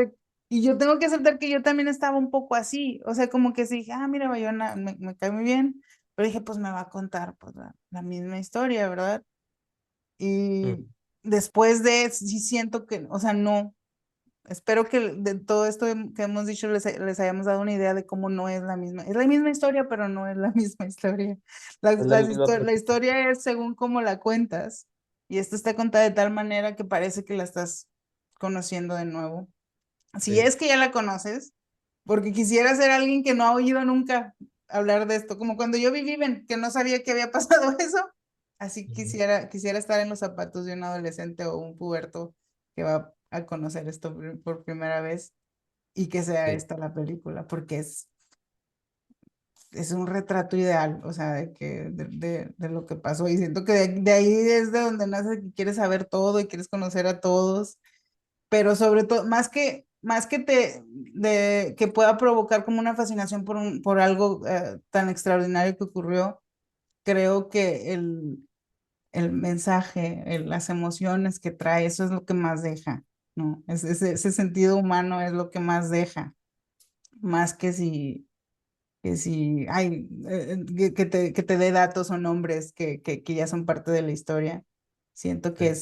yo tengo que aceptar que yo también estaba un poco así, o sea, como que sí dije, ah, mira, Bayona, me cae muy bien, pero dije, pues me va a contar pues la misma historia, ¿verdad? Mm, Y después de, sí siento que, o sea, no, espero que de todo esto que hemos dicho les hayamos dado una idea de cómo no es la misma historia, pero no es la misma historia. Es la misma La persona. historia es según cómo la cuentas y esta está contada de tal manera que parece que la estás conociendo de nuevo. Si Sí. es que ya la conoces, porque quisiera ser alguien que no ha oído nunca hablar de esto, como cuando yo viví, ven, que no sabía que había pasado eso, así Ujú. quisiera estar en los zapatos de un adolescente o un puberto que va a conocer esto por primera vez y que sea Sí. esta la película, porque es un retrato ideal, o sea, de lo que pasó y siento que de ahí es de donde nace que quieres saber todo y quieres conocer a todos, pero sobre todo, más que que pueda provocar como una fascinación por algo tan extraordinario que ocurrió, creo que el mensaje, las emociones que trae, eso es lo que más deja, ¿no? Ese sentido humano es lo que más deja, más que si, ay, que te dé datos o nombres que ya son parte de la historia. Siento que Sí. es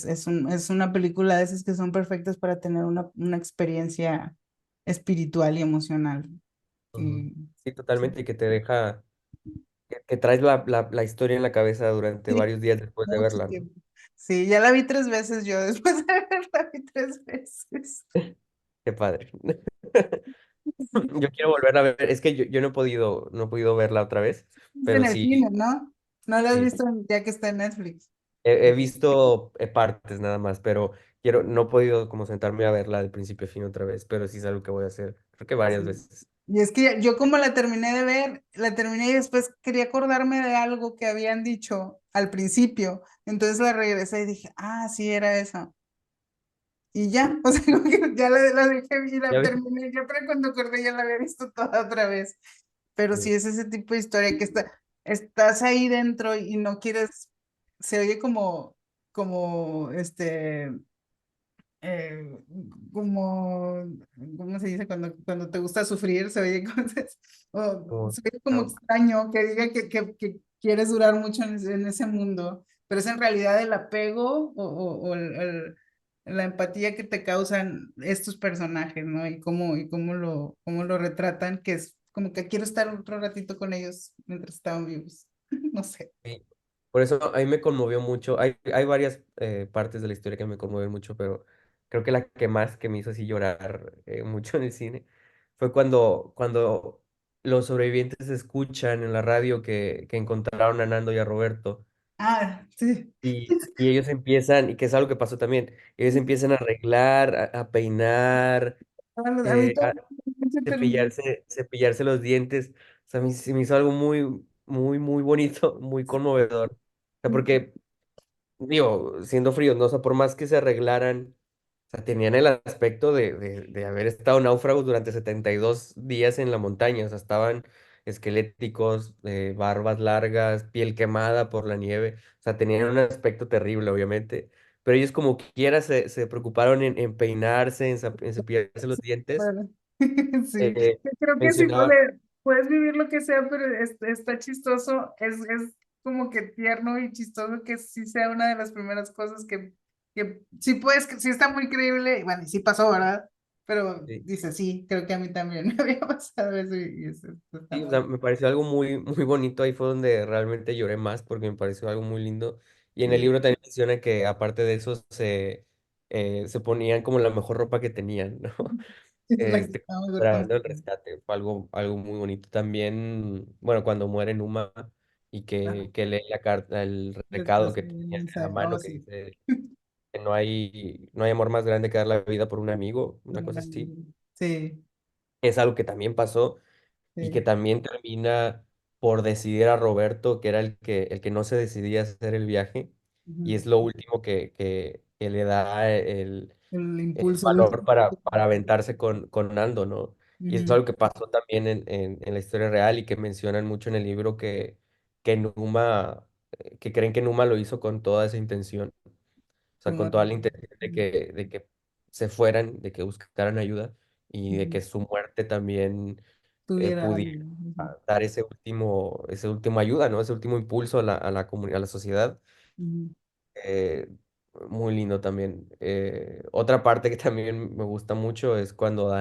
una película de esas que son perfectas para tener una experiencia espiritual y emocional. Ujú. Y, Sí, sí, totalmente, y que te deja, que traes la historia en la cabeza durante sí, varios días después de mucho verla, ¿no? tiempo. Sí, ya la vi 3 veces yo, después de verla vi 3 veces. Qué padre. Yo quiero volverla a ver. Es que yo no he podido verla otra vez, Es en pero el cine, sí, ¿no? No la has sí. visto ya que está en Netflix. He visto partes nada más, pero no he podido como sentarme a verla de principio a fin otra vez, pero sí es algo que voy a hacer, creo que varias Sí. veces. Y es que yo como la terminé de ver, la terminé y después quería acordarme de algo que habían dicho al principio. Entonces la regresé y dije, ah, sí, era eso. Y ya, o sea, como que ya la dejé y la ¿Ya ves? terminé. Yo pero cuando acordé ya la había visto toda otra vez. Pero sí Sí, es ese tipo de historia que estás ahí dentro y no quieres, se oye como, eh, como, ¿cómo se dice? Cuando te gusta sufrir, se oye, como, se oye como ah, extraño que diga que quieres durar mucho en ese mundo, pero es en realidad el apego o la empatía que te causan estos personajes, ¿no? Cómo lo retratan, que es como que quiero estar otro ratito con ellos mientras estaban vivos. No sé. sí. Por eso a mí me conmovió mucho. Hay varias partes de la historia que me conmueven mucho, pero creo que la que más que me hizo así llorar mucho en el cine fue cuando los sobrevivientes escuchan en la radio que encontraron a Nando y a Roberto. Ah, sí. Y ellos empiezan, y que es algo que pasó también, ellos empiezan a arreglar, a peinar, A mí a también se terminó. cepillarse los dientes sea, se me hizo algo muy, muy, muy bonito, muy conmovedor. O sea, porque, digo, siendo fríos, ¿no? O sea, por más que se arreglaran, o sea, tenían el aspecto de haber estado náufragos durante 72 días en la montaña. O sea, estaban esqueléticos, barbas largas, piel quemada por la nieve. O sea, tenían un aspecto terrible, obviamente. Pero ellos como quiera se preocuparon en peinarse, en cepillarse los dientes. Bueno, sí, Eh, creo que sí mencionaba, puedes vivir lo que sea, pero está chistoso, es como que tierno y chistoso que sí sea una de las primeras cosas que sí puedes, que sí está muy creíble, y bueno, y sí pasó, ¿verdad? Pero sí, dice, sí, creo que a mí también me había pasado eso y eso está sí, o sea, muy, me pareció algo muy, muy bonito. Ahí fue donde realmente lloré más porque me pareció algo muy lindo. Y en el sí, libro también menciona que aparte de eso se ponían como la mejor ropa que tenían, ¿no? la que está mejor Esperando el construida. rescate. Fue algo muy bonito. También, bueno, cuando muere Numa y Ajá, que lee la carta, el recado después que el tenía en la mensaje, oh, mano que sí. dice que no hay amor más grande que dar la vida por un amigo, una cosa así. Sí, Es algo que también pasó y que sí. también termina por decidir a Roberto, que era el que no se decidía a hacer el viaje, y Ujú. es lo último que le da El el impulso, el valor último. para aventarse con Nando, ¿no? Y es Ujú. algo que pasó también en la historia real y que mencionan mucho en el libro que Numa, que creen que Numa lo hizo con toda esa intención, o sea, Como con toda la intención de que se fueran, de que buscaran ayuda y de ujú, que su muerte también tuviera pudiera algo. Ujú, dar ese último ayuda, ¿no? Ese último impulso a la comunidad, a la sociedad. ujú. Eh, Muy lindo también. Otra parte que también me gusta mucho es cuando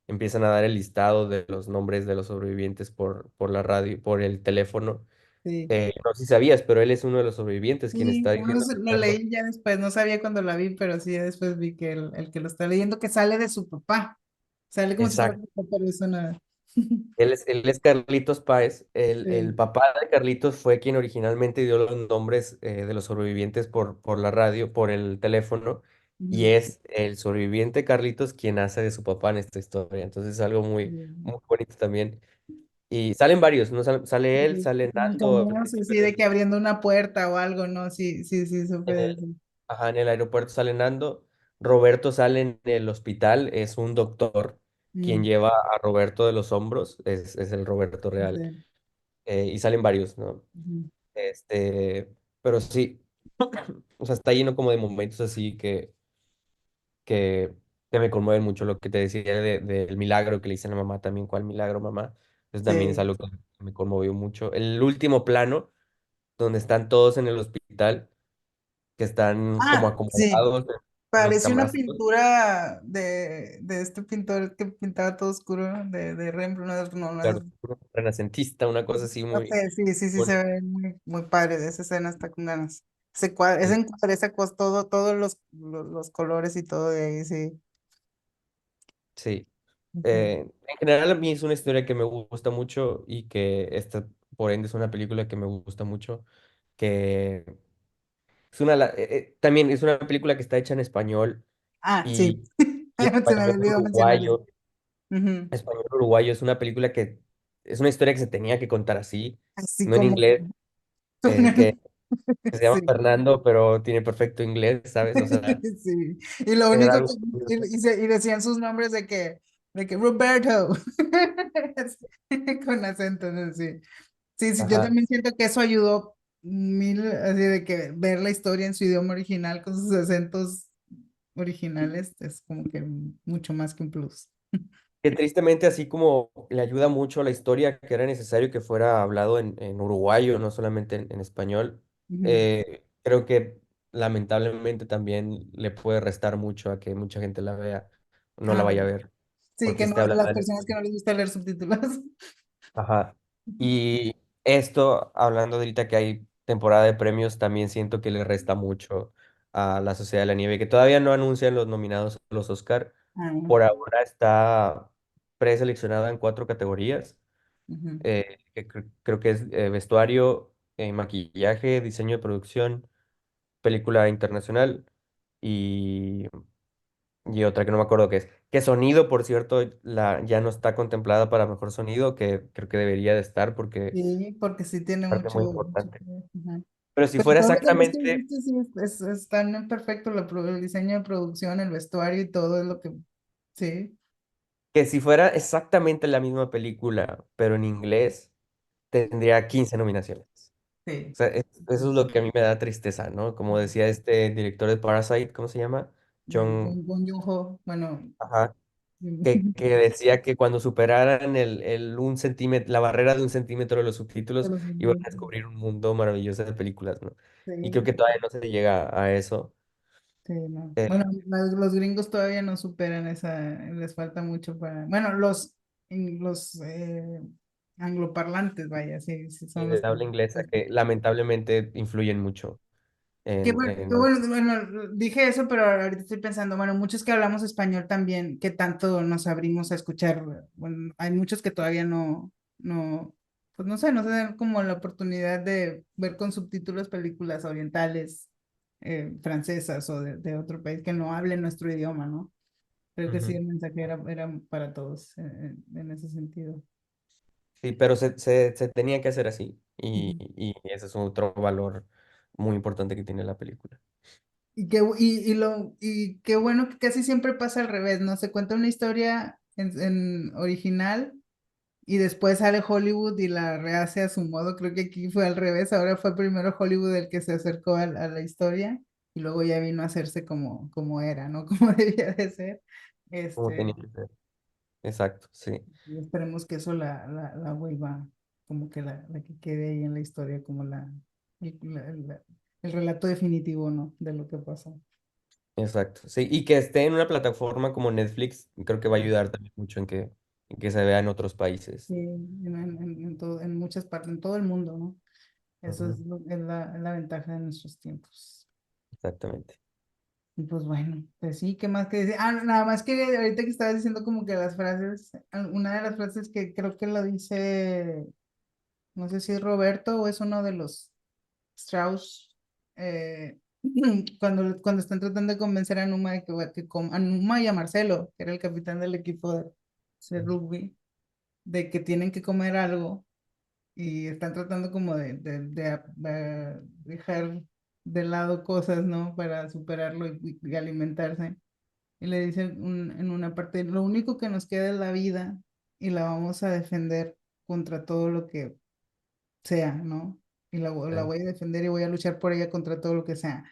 empiezan a dar el listado de los nombres de los sobrevivientes por la radio, por el teléfono. Sí, No sé si sabías, pero él es uno de los sobrevivientes quien sí, está bueno, diciendo lo leí ya después, no sabía cuando la vi, pero sí, ya después vi que el que lo está leyendo, que sale de su papá, sale como si fuera exacto. su papá, pero eso nada. Él es Carlitos Páez. El Sí, papá de Carlitos fue quien originalmente dio los nombres de los sobrevivientes por la radio, por el teléfono, y ujú, es el sobreviviente Carlitos quien hace de su papá en esta historia. Entonces es algo muy, sí. muy bonito también. Y salen varios, ¿no? Sale él, Sí, sale como Nando al cameos principio así de que abriendo una puerta o algo, ¿no? Sí, sí, sí, supe en de el, eso. ajá, en el aeropuerto sale Nando. Roberto sale en el hospital, es un doctor quien Mm, lleva a Roberto de los hombros, es el Roberto real. sí, Y salen varios, ¿no? ujú, Pero sí, o sea, está lleno como de momentos así que, que me conmueven mucho. Lo que te decía del milagro que le hice a la mamá también, ¿cuál milagro, mamá? Eso también es sí. algo que me conmovió mucho. El último plano, donde están todos en el hospital, que están como Ah, sí. acomodados en los Parece una camastros, pintura de este pintor que pintaba todo oscuro, de Rembrandt, no, no, claro, renacentista, una cosa así no muy sé, sí, sí, sí, se bonita. ve muy, muy padre de esa escena, está con ganas. Ese Sí, encuadre, esa cosa, todo, todos los colores y todo de ahí, sí. sí. Ujú. En general a mí es una historia que me gusta mucho y que esta, por ende, es una película que me gusta mucho, que también es una película que está hecha en español Ah, sí, y, y se me había español olvidado mencionar eso. uruguayo. Ujú. Español uruguayo es una película que es una historia que se tenía que contar así, Así no en como, inglés, que se llama sí. Fernando, pero tiene perfecto inglés, ¿sabes? O sea, Sí, y lo era único algo que, curioso. y decían sus nombres de que Roberto, con acento, ¿no? Sí. Sí, sí, yo Ajá. también siento que eso ayudó mil, así de que ver la historia en su idioma original con sus acentos originales es como que mucho más que un plus. Que tristemente, así como le ayuda mucho a la historia, que era necesario que fuera hablado en uruguayo, no solamente en español, Ujú. creo que lamentablemente también le puede restar mucho a que mucha gente la vea, no la Ah, vaya a bueno. ver, Sí, porque que no, esté hablando las en personas que español. no les gusta leer subtítulos. Ajá. Y esto, hablando de ahorita que hay temporada de premios, también siento que le resta mucho a La Sociedad de la Nieve, que todavía no anuncian los nominados a los Oscar. Ah, no. Por ahora está preseleccionada en 4 categorías, Ujú. que creo que es vestuario, maquillaje, diseño de producción, película internacional y y otra que no me acuerdo qué es. Que sonido, por cierto, ya no está contemplada para mejor sonido, que creo que debería de estar porque Sí, porque sí tiene parte mucho, muy mucho importante. que ver, ajá. Pero si Pero fuera todos los que exactamente, dijiste, sí, están en perfecto, el diseño de producción, el vestuario y todo es lo que, sí, que si fuera exactamente la misma película, pero en inglés, tendría 15 nominaciones. O sí. sea, eso es lo que a mí me da tristeza, ¿no? Como decía este director de Parasite, ¿cómo se llama? John, Bong Joon-ho, bueno, ajá, que decía que cuando superaran un centímetro, la barrera de un centímetro de los de subtítulos, los iban a inventos, descubrir un mundo maravilloso de películas, ¿no? Y creo sí, que todavía no se llega a eso. sí, no. Eh, Bueno, los gringos todavía no superan esa, les falta mucho para, bueno, los angloparlantes, vaya, sí, sí, y son los de que... habla inglesa que lamentablemente influyen mucho Qué en bueno, bueno, dije eso, pero ahorita estoy pensando, bueno, muchos que hablamos español también, ¿qué tanto nos abrimos a escuchar? Bueno, hay muchos que todavía pues no sé, no se dan como la oportunidad de ver con subtítulos películas orientales, francesas o de otro país que no hable nuestro idioma, ¿no? Creo que sí, Ujú. el mensaje era para todos en ese sentido. Sí, pero se tenía que hacer así. Ujú. Y ese es otro valor muy importante que tiene la película. Y qué bueno que casi siempre pasa al revés, ¿no? Se cuenta una historia en original y después sale Hollywood y la rehace a su modo. Creo que aquí fue al revés. Ahora fue primero Hollywood el que se acercó a la historia y luego ya vino a hacerse como era, ¿no? Como debía de ser. Como Este, tenía que ser. Exacto, sí, y esperemos que eso la vuelva como que la que quede ahí en la historia como el relato definitivo, ¿no? De lo que pasó. exacto. Sí, y que esté en una plataforma como Netflix, creo que va a ayudar también mucho en que se vea en otros países. Sí, en muchas partes, en todo el mundo, ¿no? Eso Ujú, es la ventaja de nuestros tiempos. exactamente. Y pues bueno, pues sí, ¿qué más que decir? Ah, nada más que ahorita que estabas diciendo como que las frases, una de las frases que creo que lo dice, no sé si es Roberto o es uno de los Strauss, eh, cuando están tratando de convencer a Numa de a Numa y a Marcelo, que era el capitán del equipo de rugby, de que tienen que comer algo y están tratando como de dejar de lado cosas, ¿no? Para superarlo y alimentarse. Y le dicen en una parte, lo único que nos queda es la vida y la vamos a defender contra todo lo que sea, ¿no? Y la Sí. voy a defender y voy a luchar por ella contra todo lo que sea.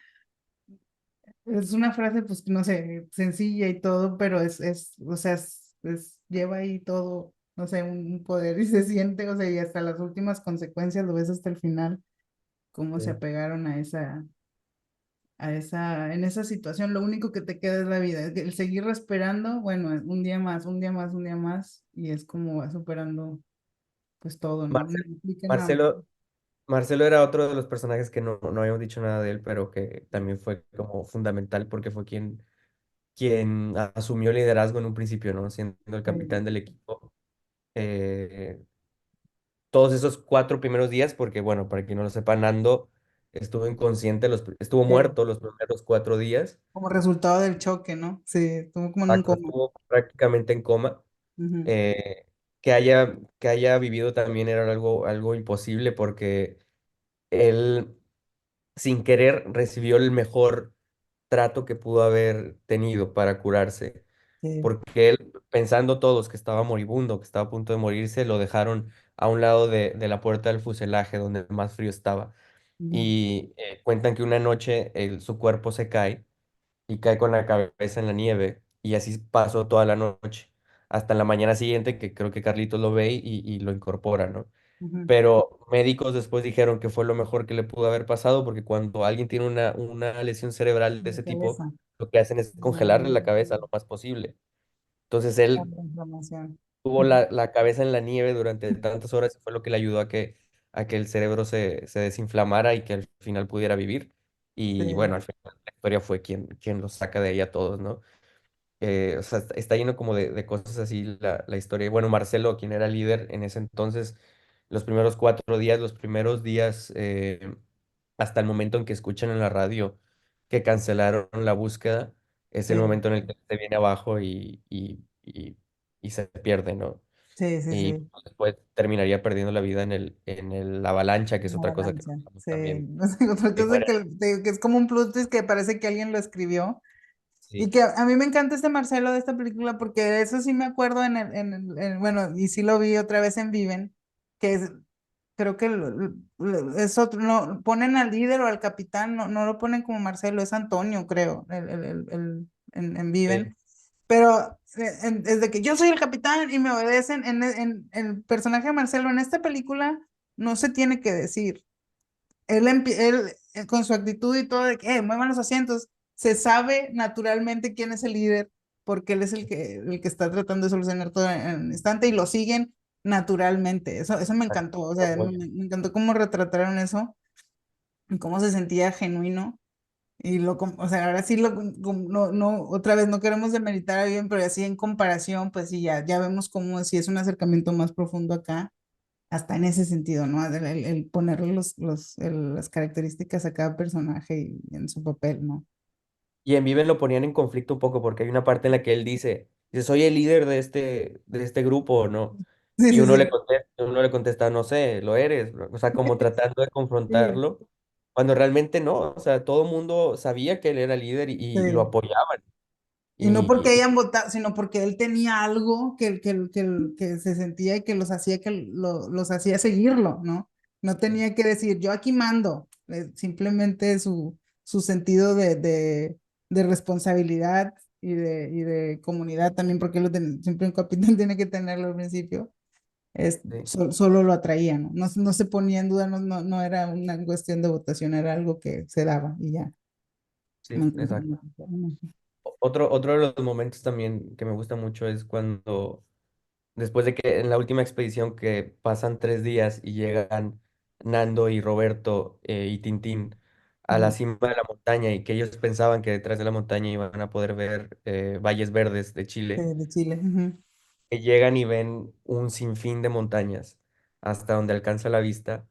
Es una frase, pues, no sé, sencilla y todo, pero o sea, lleva ahí todo, no sé, un poder y se siente, o sea, y hasta las últimas consecuencias lo ves hasta el final, cómo se Sí. apegaron en esa situación. Lo único que te queda es la vida, el seguir respirando, bueno, un día más, un día más, un día más, y es como va superando, pues, todo, ¿no? No Marce- implica nada. Marcelo, Marcelo era otro de los personajes que no habíamos dicho nada de él, pero que también fue como fundamental porque fue quien asumió el liderazgo en un principio, ¿no? Siendo el capitán del equipo. eh, Todos esos 4 primeros días, porque bueno, para quien no lo sepa, Nando estuvo inconsciente, estuvo Sí, muerto los primeros 4 días. como resultado del choque, ¿no? Sí, estuvo como en un Exacto, coma. estuvo prácticamente en coma. Ujú. eh, que haya vivido también era algo imposible porque él, sin querer, recibió el mejor trato que pudo haber tenido para curarse. Sí, Porque él, pensando todos que estaba moribundo, que estaba a punto de morirse, lo dejaron a un lado de la puerta del fuselaje donde más frío estaba. ujú, Y cuentan que una noche su cuerpo se cae y cae con la cabeza en la nieve y así pasó toda la noche, hasta la mañana siguiente que creo que Carlitos lo ve y lo incorpora, ¿no? ujú. Pero médicos después dijeron que fue lo mejor que le pudo haber pasado porque cuando alguien tiene una lesión cerebral de La ese tipo, cabeza, lo que hacen es congelarle la cabeza lo más posible. Entonces él la inflamación. tuvo la cabeza en la nieve durante tantas horas y fue lo que le ayudó a que el cerebro se desinflamara y que al final pudiera vivir. Y bueno, Sí, al final la historia fue quien los saca de ahí a todos, ¿no? O sea, está lleno como de cosas así la historia. Y bueno, Marcelo, quien era líder en ese entonces, los primeros 4 días, los primeros días, hasta el momento en que escuchan en la radio que cancelaron la búsqueda, es el Sí, momento en el que se viene abajo y se pierde, ¿no? sí, sí, Y sí. pues, después terminaría perdiendo la vida la avalancha, que es Una otra cosa que me avalancha. gusta mucho Sí. también. O sea, otra Que cosa muere. que, te digo que es como un plot twist que parece que alguien lo escribió. Y Sí, que a mí me encanta este Marcelo de esta película porque de eso sí me acuerdo bueno, y sí lo vi otra vez en Viven, que es, creo que es otro, no, ponen al líder o al capitán, no, no lo ponen como Marcelo, es Antonio, creo, en sí, Viven, pero es de que yo soy el capitán y me obedecen, en el personaje de Marcelo en esta película no se tiene que decir, con su actitud y todo de que muevan los asientos, se sabe naturalmente quién es el líder, porque él es el que está tratando de solucionar todo en un instante y lo siguen naturalmente. Eso me encantó, o lo sea, me, apoya. me encantó cómo retrataron eso y cómo se sentía genuino. Y o sea, ahora sí no, no, otra vez no queremos demeritar a bien, pero así en comparación, pues sí, ya vemos cómo sí es un acercamiento más profundo acá hasta en ese sentido, ¿no? El ponerle las características a cada personaje y en su papel, ¿no? Y en Viven lo ponían en conflicto un poco porque hay una parte en la que él dice, soy el líder de este grupo, ¿no? Sí, Y sí, sí, uno le contesta, no sé, lo eres, bro". O sea, como tratando de sí, confrontarlo, cuando realmente no, o sea, todo el mundo sabía que él era líder y lo sí. apoyaban. Y no porque Y hayan votado, sino porque él tenía algo que se sentía y que los hacía seguirlo, ¿no? No tenía que decir, yo aquí mando, simplemente su sentido de responsabilidad y de comunidad también, porque siempre un capitán tiene que tenerlo al principio, sí, solo lo atraía, ¿no? No, no se ponía en duda, no, no, no era una cuestión de votación, era algo que se daba y ya. Me sí, encantó. exacto. Otro de los momentos también que me gusta mucho es cuando después de que en la última expedición que pasan 3 días y llegan Nando y Roberto y Tintín a la Ujú. cima de la montaña y que ellos pensaban que detrás de la montaña iban a poder ver valles verdes de Chile, De Chile. Ujú. que llegan y ven un sinfín de montañas hasta donde alcanza la vista.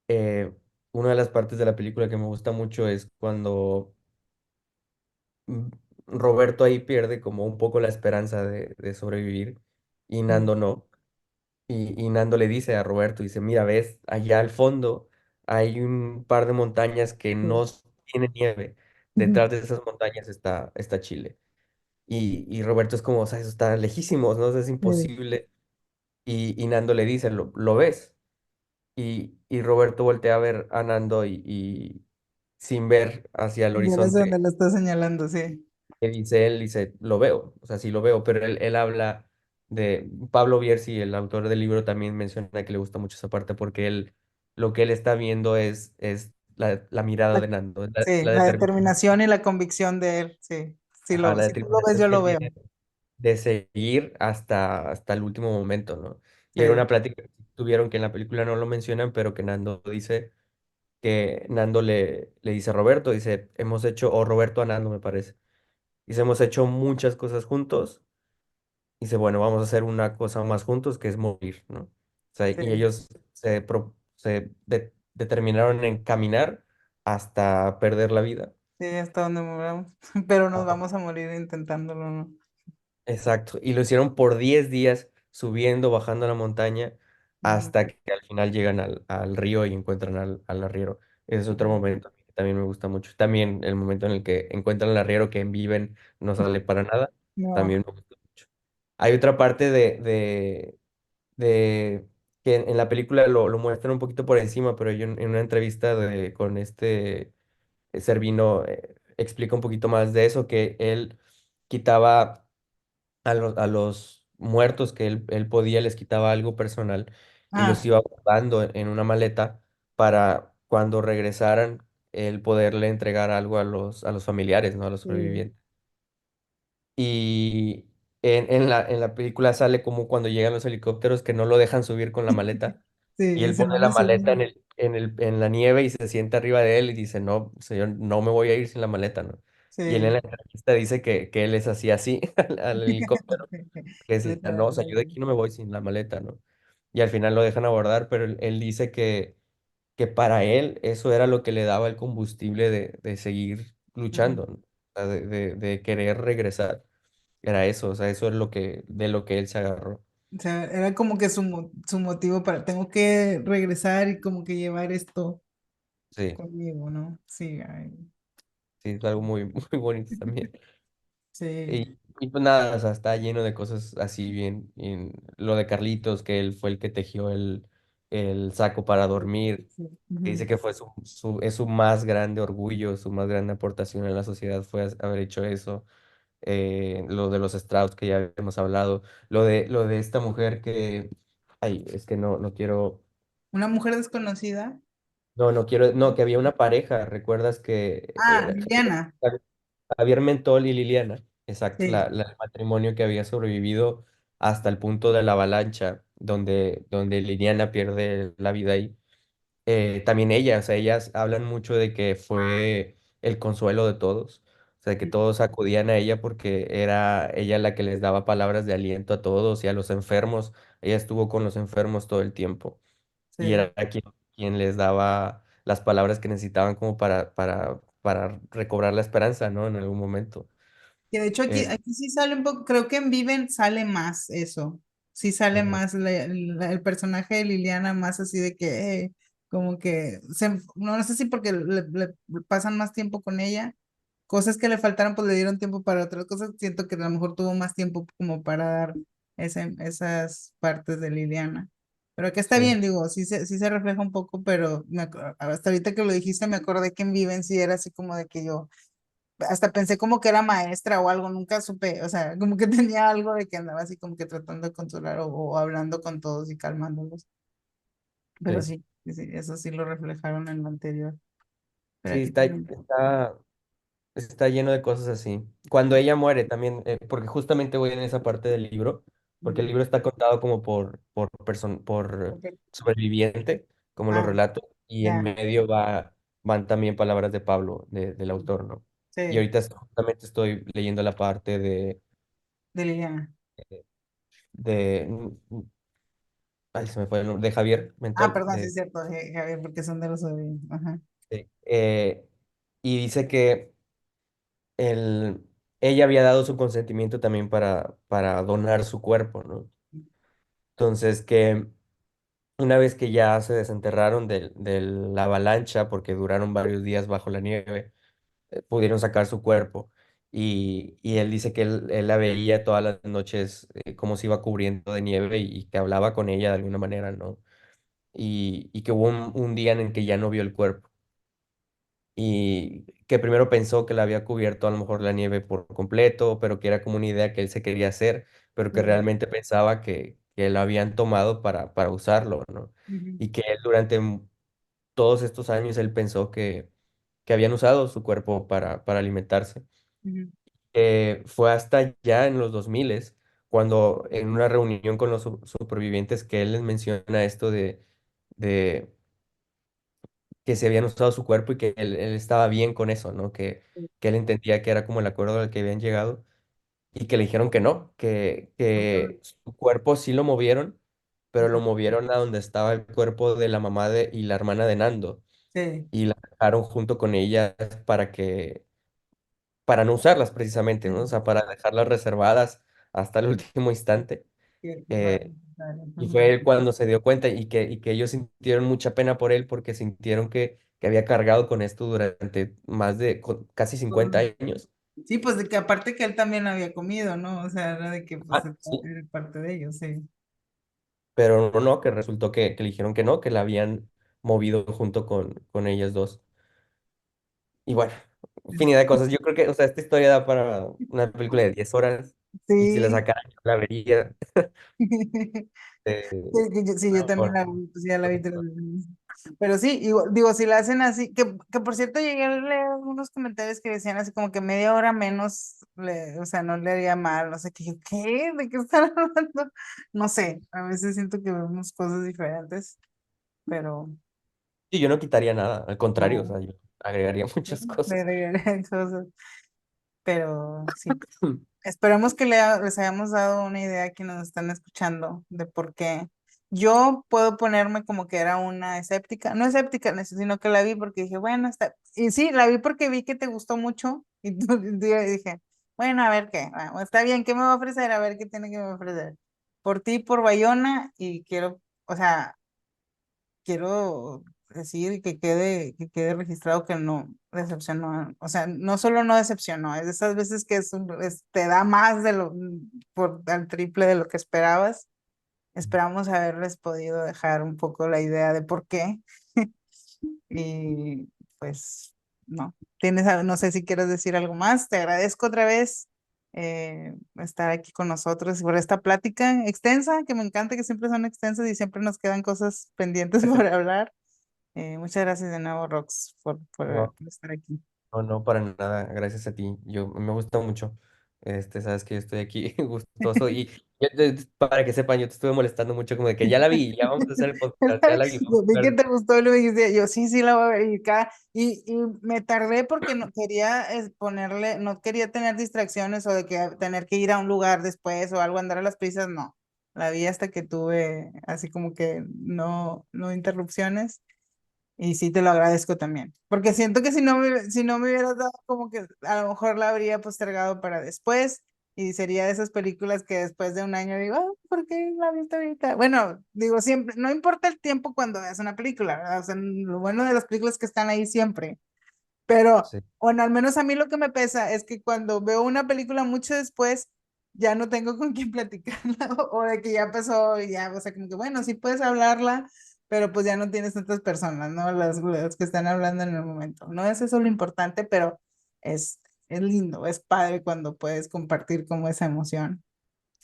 eh, una de las partes de la película que me gusta mucho es cuando mm, Roberto ahí pierde como un poco la esperanza de sobrevivir y Sí, Nando no. Y Nando le dice a Roberto, dice, mira, ves, allá al fondo hay un par de montañas que sí. no tienen nieve. Ujú. Detrás de esas montañas está Chile. Y Roberto es como, o sea, eso está lejísimos, ¿no? O sea, es Sí. imposible. Y Nando le dice, ¿lo ves? Y Roberto voltea a ver a Nando y sin ver hacia el Ya ves dónde horizonte, lo está señalando, sí. que dice él, dice, lo veo, o sea, sí lo veo, pero él habla de Pablo Bierzi, el autor del libro, también menciona que le gusta mucho esa parte porque lo que él está viendo es la mirada La- de Nando, es sí, la la determinación, determinación y la convicción de él, sí. ajá, la Si tú lo ves, determinación yo que lo él veo. tiene de seguir hasta el último momento, ¿no? Y era Sí. una plática que tuvieron que en la película no lo mencionan, pero que Nando dice, que Nando le dice a Roberto, dice, hemos hecho, o Roberto a Nando me parece, dice, hemos hecho muchas cosas juntos. Dice, bueno, vamos a hacer una cosa más juntos que es morir, ¿no? O sea, y Sí, ellos determinaron en caminar hasta perder la vida. sí, hasta donde muramos. Pero nos Ajá. vamos a morir intentándolo, ¿no? Exacto. Y lo hicieron por 10 días, subiendo, bajando la montaña, Ujú. hasta que al final llegan al río y encuentran al arriero. Ese es otro Ujú. momento que también me gusta mucho. También el momento en el que encuentran al arriero que en Viven no sale para nada, No. también me gusta mucho. Hay otra parte de que en la película lo muestran un poquito por encima, pero yo en una entrevista con este Servino explica un poquito más de eso, que él quitaba a los muertos que él podía, les quitaba algo personal y los Ah, iba guardando en una maleta para cuando regresaran, él poderle entregar algo a los familiares, ¿no? A los sí, sobrevivientes. Y en la película sale como cuando llegan los helicópteros que no lo dejan subir con la maleta. sí, Y él dice, no pone me la maleta en suben. en la nieve y se sienta arriba de él y dice, no, señor, no me voy a ir sin la maleta, ¿no? Y él en Sí. la entrevista dice que él es así así al helicóptero, que decía, no, o sea, yo de aquí no me voy sin la maleta, ¿no? Y al final lo dejan abordar, pero él dice que para él eso era lo que le daba el combustible de seguir Ujú. luchando, ¿no? sea, de querer regresar. Era eso, o sea, eso es de lo que él se agarró. O sea, era como que su motivo para, tengo que regresar y como que llevar esto Sí, conmigo, ¿no? Sí, ay, sí, es algo muy, muy bonito también. sí, Y pues nada, o sea, está lleno de cosas así bien. Y lo de Carlitos, que él fue el que tejió el saco para dormir. sí, Que ujú, dice que fue es su más grande orgullo, su más grande aportación en la sociedad fue haber hecho eso. Lo de los Strauss que ya hemos hablado. Lo de esta mujer que, ay, es que no quiero, una mujer desconocida. no quiero, no, que había una pareja, ¿recuerdas que Ah, Liliana. Javier Mentol y Liliana, exacto, Sí, el matrimonio que había sobrevivido hasta el punto de la avalancha, donde Liliana pierde la vida ahí? También ellas, o sea, ellas hablan mucho de que fue el consuelo de todos, o sea, que todos acudían a ella porque era ella la que les daba palabras de aliento a todos y a los enfermos. Ella estuvo con los enfermos todo el tiempo y sí. era quien les daba las palabras que necesitaban como para recobrar la esperanza, ¿no? En algún momento. Que de hecho Eh, aquí sí sale un poco, creo que en Viven sale más eso. Sí sale ujú, más el personaje de Liliana, más así de que, como que, no sé si porque le pasan más tiempo con ella, cosas que le faltaron, pues le dieron tiempo para otras cosas. Siento que a lo mejor tuvo más tiempo como para dar esas partes de Liliana. Pero que está sí, bien, digo, sí se refleja un poco, pero hasta ahorita que lo dijiste me acordé que en Viven sí era así como de que yo hasta pensé como que era maestra o algo, nunca supe, o sea, como que tenía algo de que andaba así como que tratando de consolar o hablando con todos y calmándolos. Pero sí. sí, sí, sí, eso sí lo reflejaron en lo anterior. Pero Sí, aquí también. está lleno de cosas así. Cuando ella muere también, porque justamente voy en esa parte del libro, porque el Ujú. libro está contado como por Ok. sobreviviente, como los Ah, relatos, y en ya, medio van también palabras de Pablo, del autor, ¿no? Y sí, ahorita justamente estoy leyendo la parte de Liliana. de, ay, se me fue el nombre, de Javier Ah, Mentol, perdón, sí es cierto, Javier, porque son de los sobrinos. Ajá. sí, y dice que ella había dado su consentimiento también para donar su cuerpo, ¿no? Entonces, que una vez que ya se desenterraron de la avalancha, porque duraron varios días bajo la nieve, pudieron sacar su cuerpo. Y él dice que él la veía todas las noches como se iba cubriendo de nieve y que hablaba con ella de alguna manera, ¿no? Y que hubo un día en el que ya no vio el cuerpo y que primero pensó que la había cubierto a lo mejor la nieve por completo, pero que era como una idea que él se quería hacer, pero que Sí, realmente pensaba que lo habían tomado para usarlo, ¿no? ujú, Y que él durante todos estos años él pensó que habían usado su cuerpo para alimentarse. ujú, Fue hasta ya en los 2000 cuando en una reunión con los supervivientes que él les menciona esto de que se habían usado su cuerpo y que él estaba bien con eso, ¿no? sí, Que él entendía que era como el acuerdo al que habían llegado y que le dijeron que no, que su cuerpo sí lo movieron, pero lo ujú, movieron a donde estaba el cuerpo de la mamá y la hermana de Nando sí, y la dejaron junto con ellas para no usarlas precisamente, ¿no? O sí, sea, para dejarlas reservadas hasta el último instante. que para Eh, y ujú. fue él cuando se dio cuenta y que ellos sintieron mucha pena por él porque sintieron que había cargado con esto durante casi 50 años. Sí, pues de que aparte que él también había comido, ¿no? O sea, era de que pues Ah, sí. era parte de ellos, sí. Pero no, que resultó que le dijeron que no, que la habían movido junto con ellas dos. Y bueno, infinidad de cosas. Yo creo que, o sea, esta historia da para una película de 10 horas y si la Sí. sacaran, yo la vería. eh, Sí, yo también por- la vi, pues ya la vi 3 veces. Pero sí, digo, si la hacen así, que por cierto llegué a leer unos comentarios que decían así como que media hora menos, o sea, no le haría mal, no sé qué, ¿qué? ¿De qué están hablando? No sé, a veces siento que vemos cosas diferentes, pero Sí, yo no quitaría nada, al contrario, o no, sea, yo agregaría sí, muchas cosas. cosas, pero sí. Esperamos que les hayamos dado una idea a quienes nos están escuchando de por qué. Yo puedo ponerme como que era una escéptica, no escéptica, sino que la vi porque dije, bueno, está. Y sí, la vi porque vi que te gustó mucho Y dije, bueno, a ver qué, bueno, está bien, ¿qué me va a ofrecer? A ver qué tiene que me ofrecer. Por ti, por Bayona, y quiero, o sea, quiero decir que quede registrado que no decepcionó, o sea, no solo no decepcionó, es de esas veces que te da más de lo, por al triple de lo que esperabas. Esperamos haberles podido dejar un poco la idea de por qué. Y pues no, no sé si quieres decir algo más. Te agradezco otra vez estar aquí con nosotros por esta plática extensa, que me encanta que siempre son extensas y siempre nos quedan cosas pendientes por hablar. Muchas gracias de nuevo, Rox, No, por estar aquí. no, no, para nada, gracias a ti. Yo me gusta mucho. Sabes que yo estoy aquí gustoso y para que sepan, yo te estuve molestando mucho como de que ya la vi, ya vamos a hacer el podcast, ya la vi, vamos Yo a vi que ver. te gustó y lo dijiste, yo sí, sí la voy a ver. Y me tardé porque no quería ponerle, no quería tener distracciones o de que tener que ir a un lugar después o algo, andar a las prisas, no. La vi hasta que tuve así como que no interrupciones. Y sí, te lo agradezco también, porque siento que si no me hubieras dado, como que a lo mejor la habría postergado para después y sería de esas películas que después de un año digo, "Ah, ¿por qué la viste ahorita?" Bueno, digo siempre, no importa el tiempo cuando veas una película, ¿verdad? O sea, lo bueno de las películas es que están ahí siempre, pero, Sí, bueno, al menos a mí lo que me pesa es que cuando veo una película mucho después, ya no tengo con quién platicarla o de que ya pasó y ya, o sea, como que bueno, sí puedes hablarla, pero pues ya no tienes tantas personas, ¿no? Las que están hablando en el momento. No es eso lo importante, pero es lindo, es padre cuando puedes compartir como esa emoción.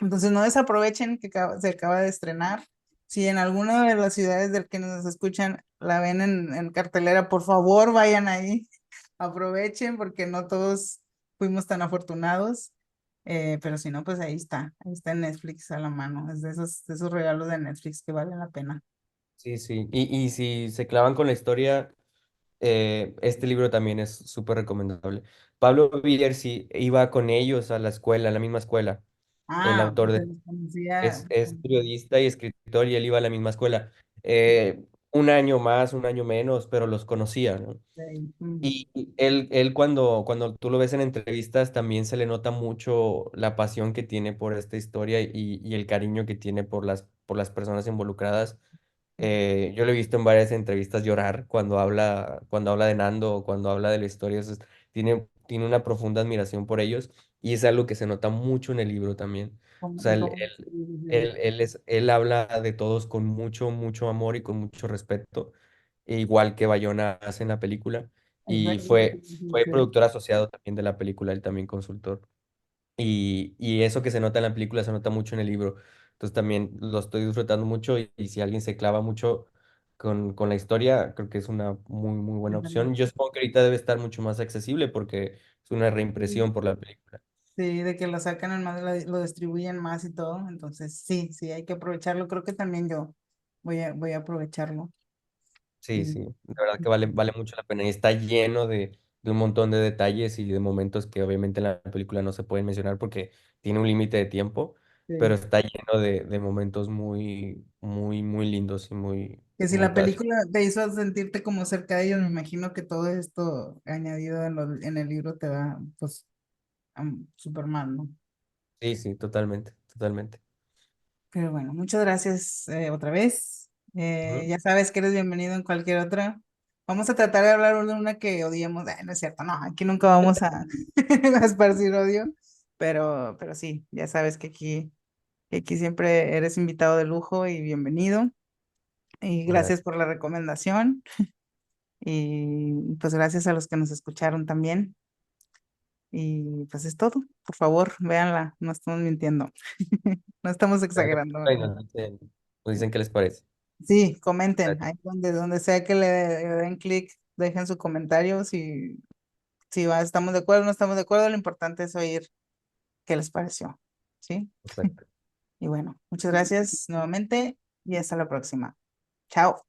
Entonces no desaprovechen que se acaba de estrenar. Si en alguna de las ciudades del que nos escuchan la ven en cartelera, por favor vayan ahí, aprovechen porque no todos fuimos tan afortunados. Pero si no, pues ahí está en Netflix a la mano. Es de esos regalos de Netflix que valen la pena. sí, sí. Y si se clavan con la historia, este libro también es súper recomendable. Pablo Villar iba con ellos a la escuela, a la misma escuela. El Ah, autor se los conocía. es periodista y escritor y él iba a la misma escuela. Un año más, un año menos, pero los conocía, ¿no? Y él cuando tú lo ves en entrevistas también se le nota mucho la pasión que tiene por esta historia y el cariño que tiene por las personas involucradas. Yo lo he visto en varias entrevistas llorar cuando habla de Nando o cuando habla de la historia. Tiene una profunda admiración por ellos y es algo que se nota mucho en el libro también. O sea, él habla de todos con mucho, mucho amor y con mucho respeto, igual que Bayona hace en la película. Y fue productor asociado también de la película, él también consultor. Y eso que se nota en la película se nota mucho en el libro. Entonces también lo estoy disfrutando mucho y si alguien se clava mucho con la historia, creo que es una muy, muy buena opción. Yo supongo que ahorita debe estar mucho más accesible porque es una reimpresión por la película. Sí, de que lo sacan en más, lo distribuyen más y todo. Entonces, sí, sí, hay que aprovecharlo. Creo que también yo voy a aprovecharlo. Sí, Y, sí, de verdad que vale mucho la pena y está lleno de un montón de detalles y de momentos que obviamente en la película no se pueden mencionar porque tiene un límite de tiempo, pero sí. está lleno de momentos muy, muy, muy lindos y muy, Que si muy la touch. película te hizo sentirte como cerca de ellos, me imagino que todo esto añadido en el libro te va, pues, Superman, ¿no? Sí, sí, totalmente, totalmente. Pero bueno, muchas gracias otra vez. Ujú. Ya sabes que eres bienvenido en cualquier otra. Vamos a tratar de hablar de una que odiemos. No es cierto, no, aquí nunca vamos a, a esparcir odio, pero sí, ya sabes que aquí siempre eres invitado de lujo y bienvenido. Y gracias Gracias. por la recomendación. Y pues gracias a los que nos escucharon también. Y pues es todo. Por favor, véanla. No estamos mintiendo. No estamos Vean la exagerando. película y nos dicen qué les parece. Sí, comenten. Gracias. Ahí donde sea que le den clic, dejen su comentario. Si estamos de acuerdo o no estamos de acuerdo, lo importante es oír qué les pareció. ¿Sí? Perfecto. Y bueno, muchas gracias nuevamente y hasta la próxima. Chao.